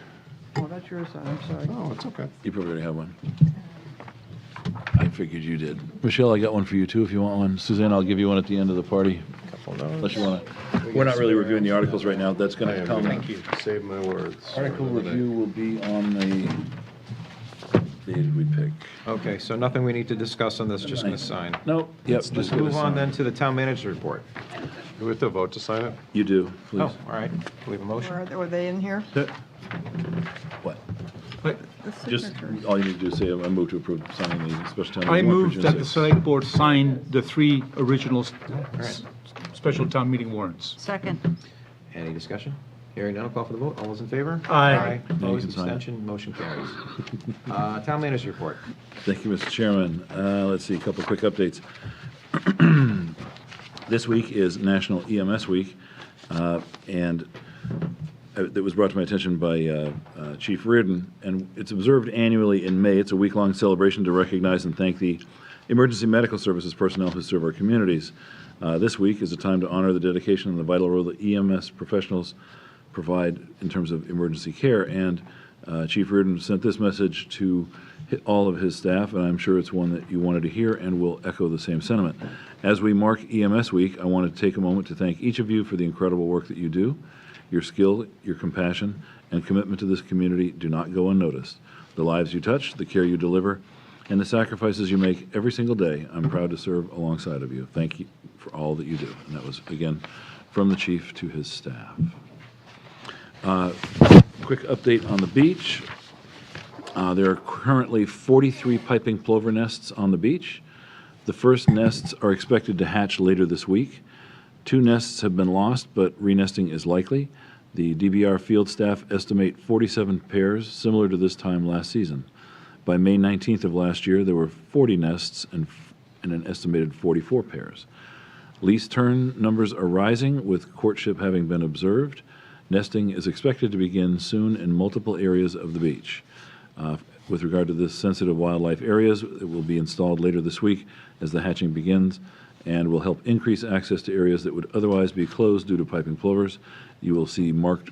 Oh, that's yours, I'm sorry. Oh, it's okay. You probably already have one. I figured you did. Michelle, I got one for you too if you want one. Suzanne, I'll give you one at the end of the party, Couple of those. unless you want to. We're not really reviewing the articles right now. That's going I to am come. gonna save my words. Article review will be on the, day did we pick? Okay, so nothing we need to discuss on this, just going to sign. Nope, yep. Let's just get move a on sign. then to the town manager's report. Do we have to vote to sign it? You do, please. Oh, all right. Do we have a motion? Were they in here? What? Right. The Just, signatures. all you need to do is say, I move to approve signing the special town meeting I warrant for move June that the 6th. select board sign the 3 original special town meeting warrants. Second. Any discussion? Hearing none, I'll call for the vote. All those in favor? Aye. Opposed, can sign it. abstention, motion carries. Town manager's report. Thank you, Mr. Chairman. Let's see, a couple quick updates. This week is National EMS Week, and that was brought to my attention by Chief Reardon, and it's observed annually in May. It's a week-long celebration to recognize and thank the emergency medical services personnel who serve our communities. This week is a time to honor the dedication and the vital role that EMS professionals provide in terms of emergency care, and Chief Reardon sent this message to all of his staff, and I'm sure it's one that you wanted to hear and will echo the same sentiment. As we mark EMS Week, I want to take a moment to thank each of you for the incredible work that you do. Your skill, your compassion, and commitment to this community do not go unnoticed. The lives you touch, the care you deliver, and the sacrifices you make every single day. I'm proud to serve alongside of you. Thank you for all that you do. And that was, again, from the chief to his staff. Quick update on the beach. There are currently 43 piping plover nests on the beach. The first nests are expected to hatch later this week. 2 nests have been lost, but re-nesting is likely. The DBR field staff estimate 47 pairs, similar to this time last season. By May 19th of last year, there were 40 nests and an estimated 44 pairs. Lease turn numbers are rising, with courtship having been observed. Nesting is expected to begin soon in multiple areas of the beach. With regard to the sensitive wildlife areas, it will be installed later this week as the hatching begins, and will help increase access to areas that would otherwise be closed due to piping plovers. You will see marked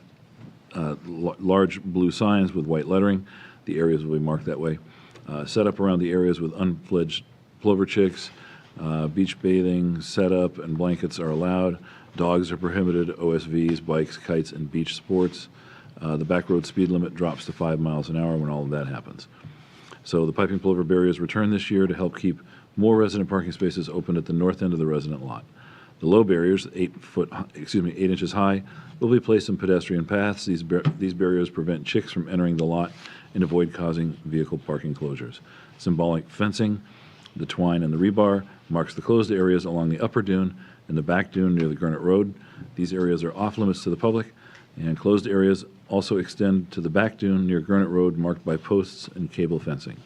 large blue signs with white lettering. The areas will be marked that way. Set up around the areas with unfledged plover chicks. Beach bathing, setup, and blankets are allowed. Dogs are prohibited, OSVs, bikes, kites, and beach sports. The back road speed limit drops to 5 miles an hour when all of that happens. So the piping plover barriers return this year to help keep more resident parking spaces open at the north end of the resident lot. The low barriers, 8 inches high, will be placed in pedestrian paths. These barriers prevent chicks from entering the lot and avoid causing vehicle parking closures. Symbolic fencing, the twine and the rebar, marks the closed areas along the upper dune and the back dune near the Gurnett Road. These areas are off limits to the public, and closed areas also extend to the back dune near Gurnett Road, marked by posts and cable fencing.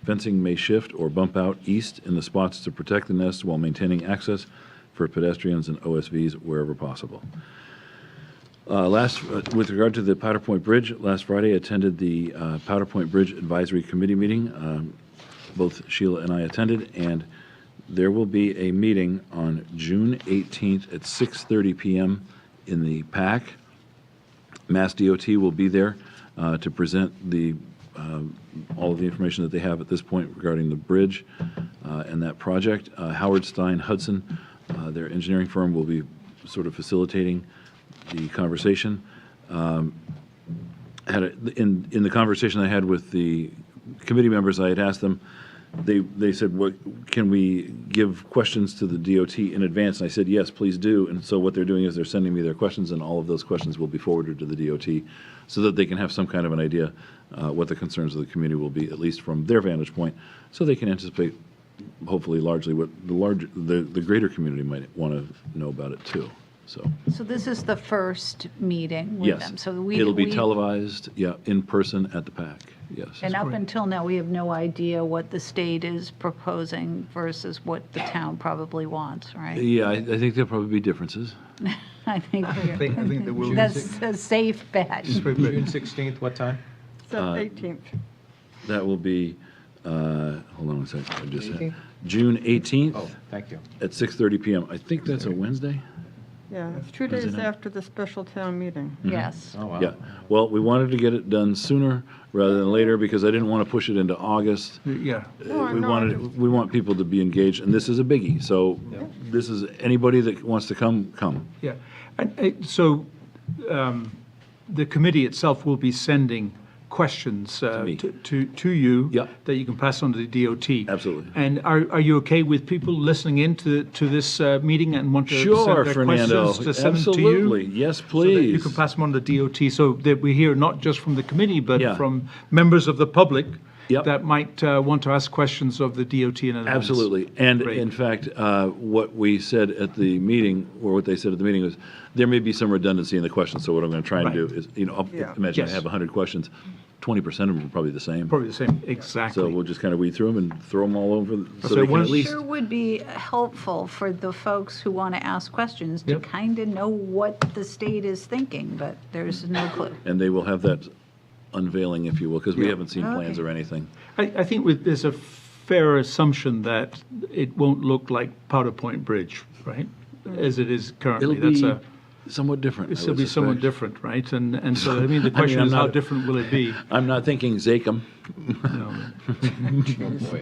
Fencing may shift or bump out east in the spots to protect the nest while maintaining access for pedestrians and OSVs wherever possible. With regard to the Powder Point Bridge, last Friday I attended the Powder Point Bridge Advisory Committee meeting. Both Sheila and I attended, and there will be a meeting on June 18th at 6:30 p.m. in the PAC. Mass DOT will be there to present all of the information that they have at this point regarding the bridge and that project. Howard Stein Hudson, their engineering firm, will be sort of facilitating the conversation. In the conversation I had with the committee members, I had asked them, they said, "What can we give questions to the DOT in advance?" And I said, "Yes, please do." And so what they're doing is they're sending me their questions, and all of those questions will be forwarded to the DOT so that they can have some kind of an idea what the concerns of the community will be, at least from their vantage point, so they can anticipate, hopefully, largely what the greater community might want to know about it too. So this is the first meeting with yes, them. So it'll be televised, in person at the PAC. Yes. And up until now, we have no idea what the state is proposing versus what the town probably wants, right? Yeah, I think there'll probably be differences. I think I think that we'll. that's a safe bet. June 16th, what time? So 18th. That will be, hold on one second, I just had, June 18th Oh, thank you. at 6:30 p.m. I think that's a Wednesday? Yeah, it's 2 Wednesday days night. after the special town meeting. Yes. Oh, wow. Yeah, well, we wanted to get it done sooner rather than later because I didn't want to push it into August. Yeah. No, I know. We want people to be engaged, and this is a biggie, so this is, anybody that wants to come. Yeah. So the committee itself will be sending questions me. to you Yeah. that you can pass on to the DOT. Absolutely. And are you okay with people listening in to this meeting and want to Sure, send their Fernando, questions to send them to you? absolutely, yes, So that please. you can pass them on to DOT, so that we hear not just from the committee, but Yeah. from members of the public Yep. that might want to ask questions of the DOT in advance. Absolutely. And Great. in fact, what we said at the meeting, or what they said at the meeting was, there may be some redundancy in the questions, so what I'm going to try and do Right. is, Yeah. imagine I Yes. have 100 questions, 20% of them are probably the same. Probably the same, exactly. So we'll just kind of weed through them and throw them all over, so So they can one- at least, Sure would be helpful for the folks who want to ask questions to Yep. kind of know what the state is thinking, but there's no clue. and they will have that unveiling, if you will, because we Yeah. haven't seen plans Okay. or anything. I think there's a fair assumption that it won't look like Powder Point Bridge, right? As it is currently. It'll be somewhat different. This I will would be somewhat suspect. different, right? And so, I mean, the I mean, question I'm is, how not- different will it be? I'm not thinking Zachem.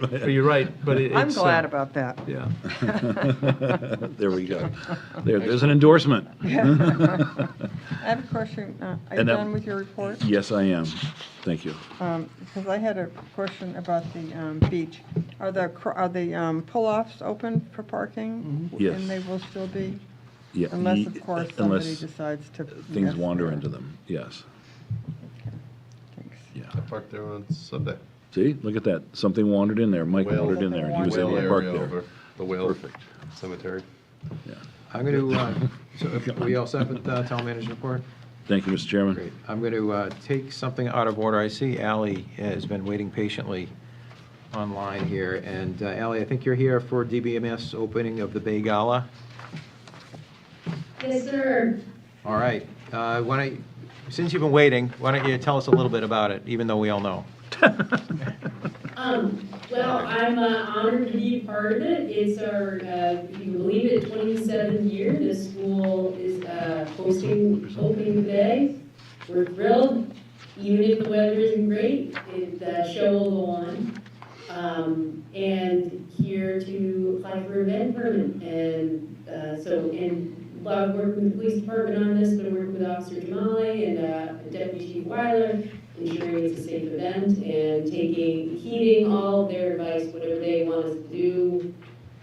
But you're right, but it's... I'm glad about that. Yeah. There we go. There's an endorsement. I have a question. Are you And that- done with your report? Yes, I am. Thank you. Because I had a question about the beach. Are the pull-offs open for parking? Yes. And they will still be? Yeah, Unless, of course, somebody unless decides to. things mess wander there. into them, yes. Thanks. Yeah. I parked there on Sunday. See, look at that. Something wandered in there. Mike Whale- wandered in there, and he was Whale able to park area there. over the whale Perfect. cemetery. Yeah. I'm going to, so we all set with the town manager's report? Thank you, Mr. Chairman. Great. I'm going to take something out of order. I see Ally has been waiting patiently online here. And Ally, I think you're here for DBMS opening of the Bay Gala. Yes, sir. All right. Since you've been waiting, why don't you tell us a little bit about it, even though we all know? Well, I'm honored to be a part of it. It's our, if you can believe it, 27th year. This school is hosting opening day. We're thrilled, even if the weather isn't great. The show will go on. And here to apply for event permit. And a lot of work with the police department on this, been working with Officer Jamali and Deputy Chief Weiler, ensuring it's a safe event and heeding all of their advice, whatever they want us to do,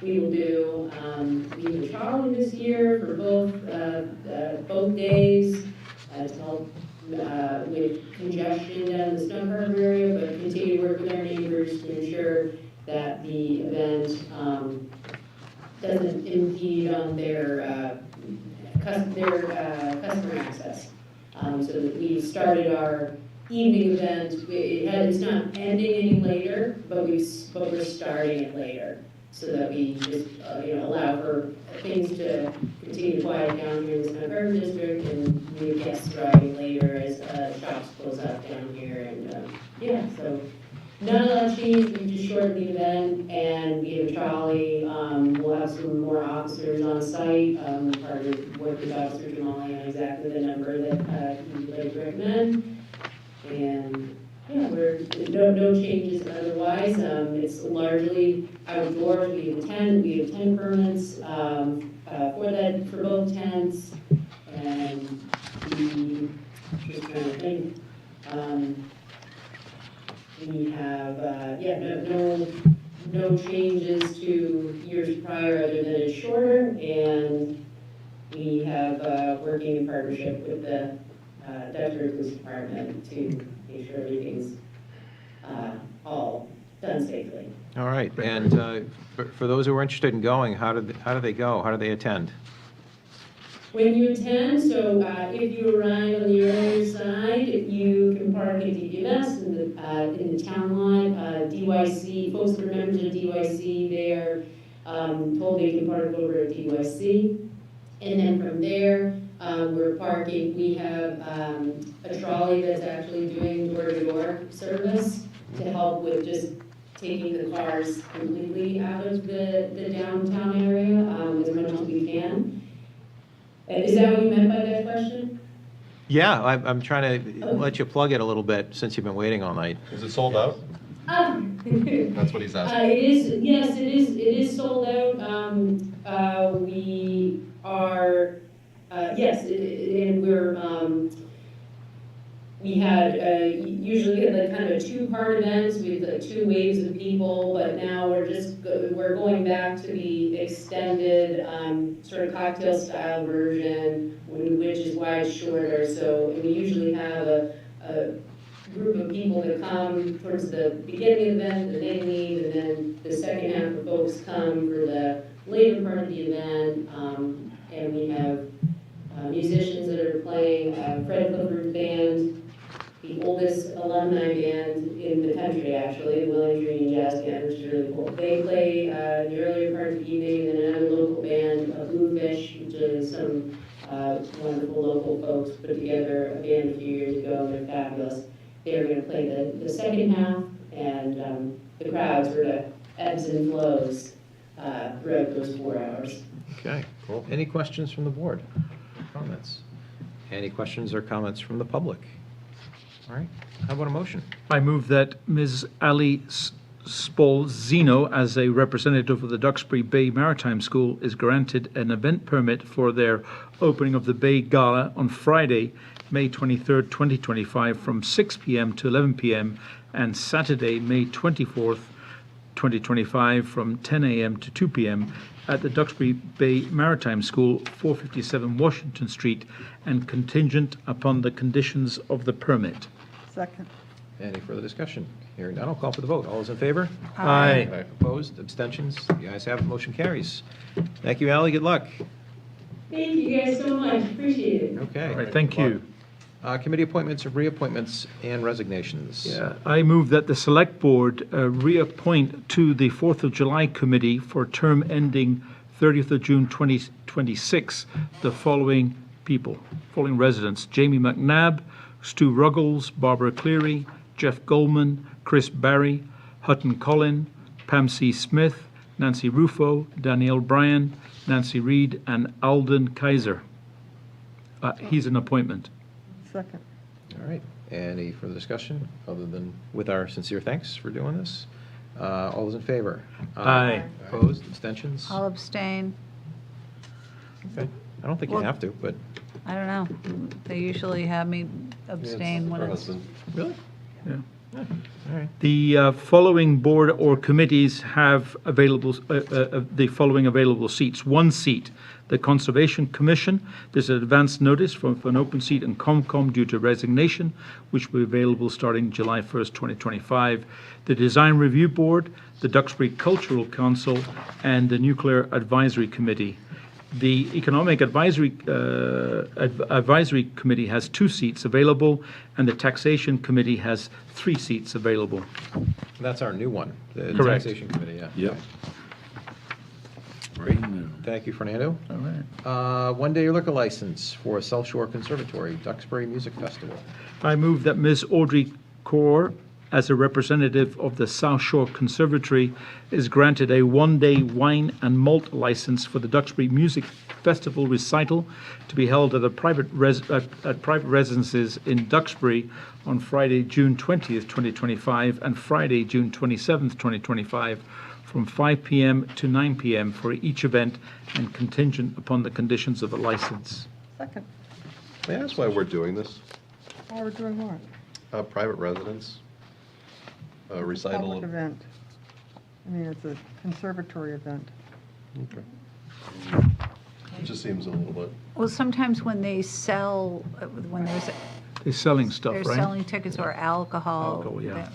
we will do. We have a trolley this year for both days to help with congestion down in the Snow Harbor area, but continue to work with our neighbors to ensure that the event doesn't impede on their customer access. So that we started our evening event. It's not ending any later, but we're starting it later, so that we just allow for things to continue to quiet down here in the Snow Harbor district, and new guests arriving later as shops close up down here. And so none of that changed. We just shortened the event, and we have a trolley. We'll have some more officers on site. Part of work with Officer Jamali on exactly the number that he would like to recommend. And we're no changes otherwise. It's largely outdoors. We have 10 permits for both tents, and just trying to think. We have no changes to years prior other than it's shorter, and we have working in partnership with the Duxbury Police Department to make sure everything's all done safely. All right. And for those who are interested in going, how do they go? How do they attend? When you attend, so if you arrive on the earlier side, you can park at DBMS in the town lot. DYC, folks that are members of DYC, they are told they can park over at DYC. And then from there, we're parking, we have a trolley that's actually doing door-to-door service to help with just taking the cars completely out of the downtown area as much as we can. Is that what you meant by that question? Yeah, I'm trying to let you plug it a little bit since you've been waiting all night. Is it sold out? That's what he's asking. It is, yes, it is sold out. We are, yes, and we had usually like kind of a two-part events with like 2 waves of people, but now we're going back to the extended sort of cocktail style version, which is why it's shorter. So we usually have a group of people that come towards the beginning of the event, and they leave, and then the second half of folks come for the later part of the event, and we have musicians that are playing, Fred Clifford's band, the oldest alumni band in the country, actually, the Williams Union Jazz Band, which is really cool. They play the earlier part of the evening, and then another local band, Bluefish, which is some wonderful local folks put together a band a few years ago, and they're fabulous. They're going to play the second half, and the crowd sort of ebbs and flows throughout those 4 hours. Okay, cool. Any questions from the board? comments. Any questions or comments from the public? All right, how about a motion? I move that Ms. Ali Spolzino, as a representative of the Duxbury Bay Maritime School, is granted an event permit for their opening of the Bay Gala on Friday, May 23rd, 2025, from 6 p.m. to 11 p.m., and Saturday, May 24th, 2025, from 10 a.m. to 2 p.m. at the Duxbury Bay Maritime School, 457 Washington Street, and contingent upon the conditions of the permit. Second. Any further discussion? Hearing none, I'll call for the vote. All those in favor? Aye. Opposed, abstentions? The ayes have it, motion carries. Thank you, Ally, good luck. Thank you guys so much, appreciate it. Okay. All right, thank you. Committee appointments, reappointments, and resignations. Yeah, I move that the Select Board reappoint to the 4th of July Committee for term ending 30th of June 2026 the following people, following residents: Jamie McNabb, Stu Ruggles, Barbara Cleary, Jeff Goldman, Chris Barry, Hutton Collin, Pam C. Smith, Nancy Rufo, Danielle Bryan, Nancy Reed, and Alden Kaiser. He's an appointment. Second. All right, any further discussion, other than with our sincere thanks for doing this? All those in favor? Aye. Opposed, abstentions? I'll abstain. Okay, I don't think you Well- have to, but, I don't know. They usually have me abstain when it's. really? Yeah. All right. The following board or committees have available, the following available seats. One seat, the Conservation Commission. There's an advance notice for an open seat in COMCOM due to resignation, which will be available starting July 1st, 2025. The Design Review Board, the Duxbury Cultural Council, and the Nuclear Advisory Committee. The Economic Advisory Committee has 2 seats available, and the Taxation Committee has 3 seats available. That's our new one, the Correct. Taxation Committee, yeah. Yep. Thank you, Fernando. All right. One-day liquor license for South Shore Conservatory, Duxbury Music Festival. I move that Ms. Audrey Kaur, as a representative of the South Shore Conservatory, is granted a one-day wine and malt license for the Duxbury Music Festival recital to be held at private residences in Duxbury on Friday, June 20th, 2025, and Friday, June 27th, 2025, from 5 p.m. to 9 p.m. for each event and contingent upon the conditions of the license. Second. May I ask why we're doing this? Why we're doing what? Private residence, recital. Public event. I mean, it's a conservatory event. Okay. It just seems a little bit. Well, sometimes when they sell, when They're selling stuff, they're right? selling tickets or alcohol. Alcohol, yeah.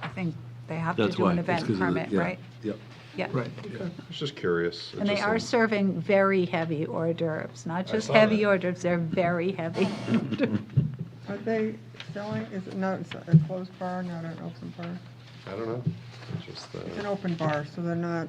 I think they have to That's do why. an It's event 'cause of the- permit, yeah, right? Yep. Yeah. Right. I was just curious. It And they just are seems- serving very heavy hors d'oeuvres, not just saw heavy that. hors d'oeuvres, they're very heavy. Are they selling, is it not a closed bar, not an open bar? I don't know. It's just, It's an open bar, so they're not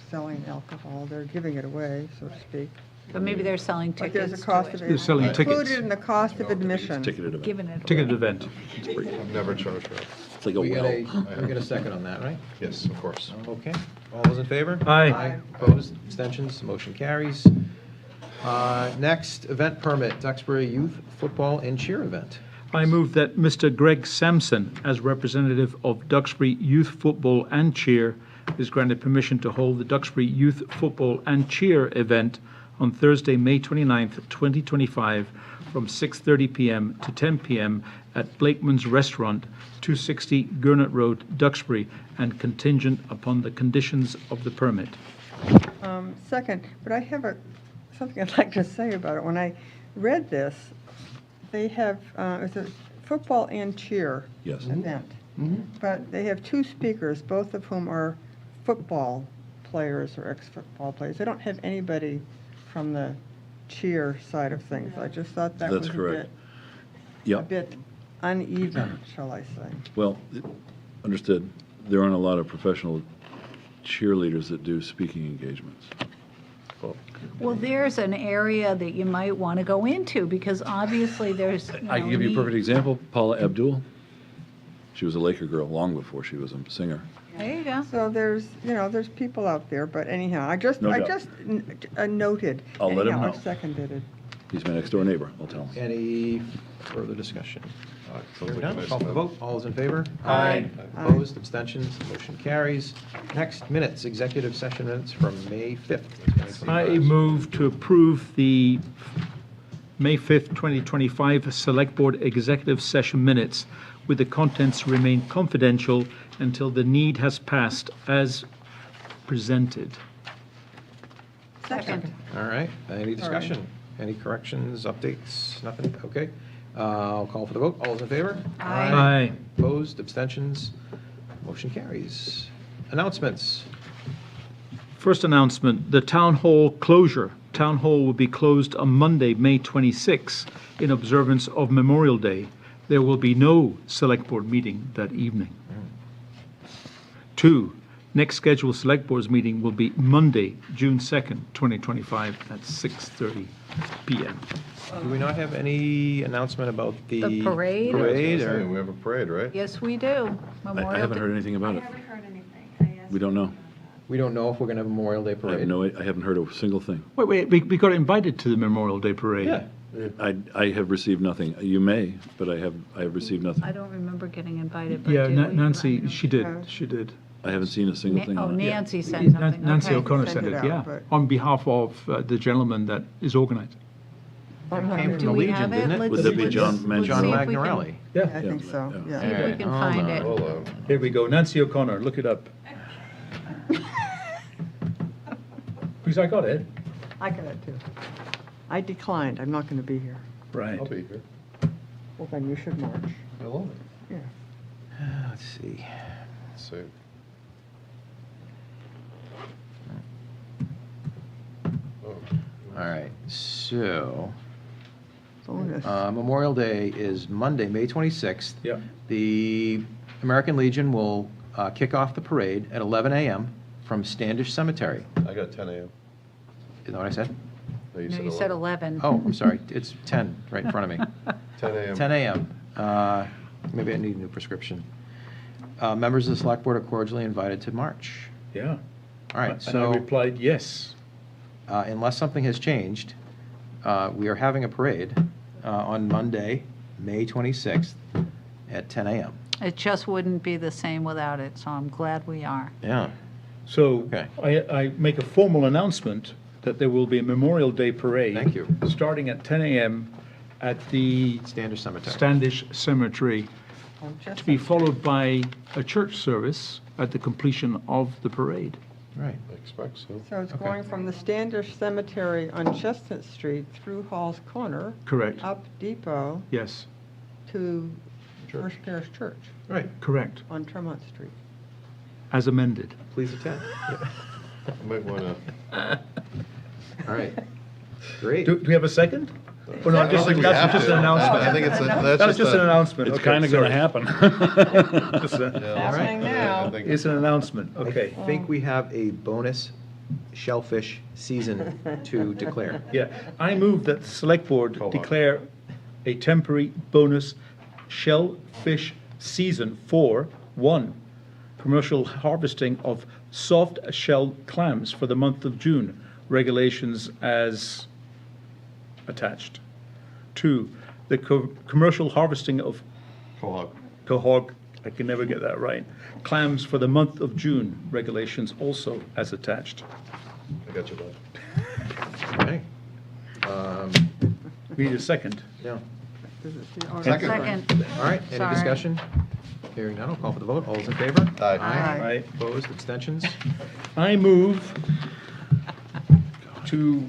selling alcohol, theyey're giving it away, so to speak. But maybe they're selling But tickets there's a to cost it. of They're selling it. tickets. Included in the cost of admission. Ticketed event. Giving it away. Ticketed event. I've never charged for it. It's like a We get well. we get a second on that, right? Yes, of course. Okay, all those in favor? Aye. Opposed, abstentions, motion carries. Next, event permit, Duxbury Youth Football and Cheer Event. I move that Mr. Greg Sampson, as representative of Duxbury Youth Football and Cheer, is granted permission to hold the Duxbury Youth Football and Cheer event on Thursday, May 29th, 2025, from 6:30 p.m. to 10 p.m. at Blakeman's Restaurant, 260 Gurnett Road, Duxbury, and contingent upon the conditions of the permit. Second, but I have something I'd like to say about it. When I read this, they have, it's a football and cheer Yes. event. But they have 2 speakers, both of whom are football players or ex-football players. They don't have anybody from the cheer side of things. I just thought that was That's a correct. bit, Yep. uneven, shall I say. Well, understood. There aren't a lot of professional cheerleaders that do speaking engagements. Well, there's an area that you might want to go into, because obviously there's, I can give you a perfect example. Paula Abdul. She was a Laker girl long before she was a singer. There you go. So there's people out there, but anyhow, No I doubt. just noted. I'll let him Anyhow, know. I seconded it. He's my next-door neighbor, I'll tell him. Any further discussion? Hearing none, nice call for the man. vote. All those in favor? Aye. Opposed, abstentions, motion carries. Next, minutes, executive session minutes from May 5th. I move to approve the May 5th, 2025 Select Board Executive Session minutes with the contents remain confidential until the need has passed as presented. Second. All right, any discussion? Any corrections, updates, nothing? Okay. I'll call for the vote. All those in favor? Aye. Opposed, abstentions, motion carries. Announcements. First announcement, the town hall closure. Town hall will be closed on Monday, May 26, in observance of Memorial Day. There will be no select board meeting that evening. 2, next scheduled select board's meeting will be Monday, June 2nd, 2025 at 6:30 PM. Do we not have any announcement about the? The parade? Parade, Hey, or? we have a parade, right? Yes, we do. I Memorial haven't Day. heard anything I about it. haven't heard anything. I asked We don't know. We don't know if we're going to have a Memorial Day I have parade. I haven't heard a single thing. Wait, we got invited to the Memorial Day parade. Yeah. I have received nothing. You may, but I have received nothing. I don't remember getting invited, but Yeah, did we? Nancy, she did. I haven't seen a single thing Oh, on it. Nancy sent something. Nancy Okay. O'Connor Sent sent it it, out, yeah, but- on behalf of the gentleman that is organized. I'm not Came gonna from Do the we Legion, have it? didn't it? Let's- Would that be let's- John let's Manganiello? John see if we can- Magnorelli. I think so, yeah. yeah. See if we can Hold find on. it. Hold on. Here we go, Nancy O'Connor, look it up. Because I got it. I got it too. I declined, I'm not going to be here. Right. I'll be here. Well, then you should march. I love it. Yeah. Let's see. Let's see. Oh, All right, so Bonus. Memorial Day is Monday, May 26th. Yeah. The American Legion will kick off the parade at 11 a.m. from Standish Cemetery. I got 10 a.m. Is that what I said? No, No, you said 11. Oh, I'm sorry, it's 10, right in front of me. 10 a.m. 10 a.m. Maybe I need a new prescription. Members of the Select Board are cordially invited to march. Yeah. All right, And so I replied, yes. unless something has changed, we are having a parade on Monday, May 26th at 10 a.m. It just wouldn't be the same without it, so I'm glad we are. Yeah. So Okay. I make a formal announcement that there will be a Memorial Day parade. Thank you. Starting at 10 a.m. at the Standish Cemetery. Standish Cemetery, On to be Chestnut. followed by a church service at the completion of the parade. Right. I expect so. So it's Okay. going from the Standish Cemetery on Chestnut Street through Hall's Corner, Correct. up Depot Yes, to Church. First Parish Church Right. correct, on Tremont Street. as amended. Please attend. I might want to. All right. Great. Do we have a second? Or no, I don't think we that's have just to. an announcement. I think it's That was just an announcement. It's Okay, kind of going sorry. to happen. Just a- Yeah, let's- Happening now. I think- It's an announcement, okay. I think we have a bonus shellfish season to declare. Yeah, I move that the Select Board Hold on. declare a temporary bonus shellfish season for, 1, commercial harvesting of soft-shell clams for the month of June, regulations as attached. 2, the commercial harvesting of cohog, I can never get that right, clams for the month of June, regulations also as attached. I got you, bud. Okay. We need a second. Yeah. Is it the- oh, Second. Second. All right, any Sorry. discussion? Hearing none, I'll call for the vote. All those in favor? Aye. Aye. Right. Opposed, abstentions? I move to,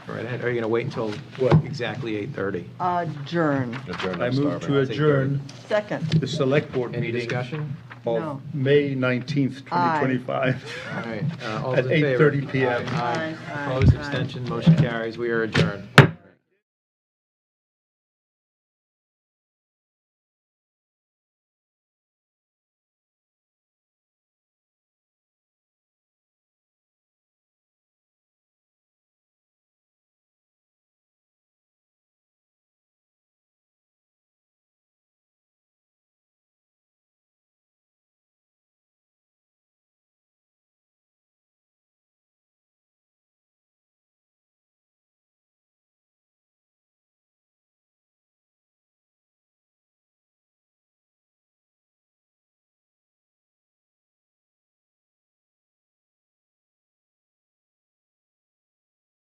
All right, are you going to wait until What? exactly 8:30? Adjourn. Adjourn, I I'm move to starving. adjourn Second. the Select Board Any meeting discussion? of No. May 19th, 2025. All right. All At those in favor? 8:30 p.m. Aye. Aye. Opposed, Aye. abstention, motion carries. We are adjourned.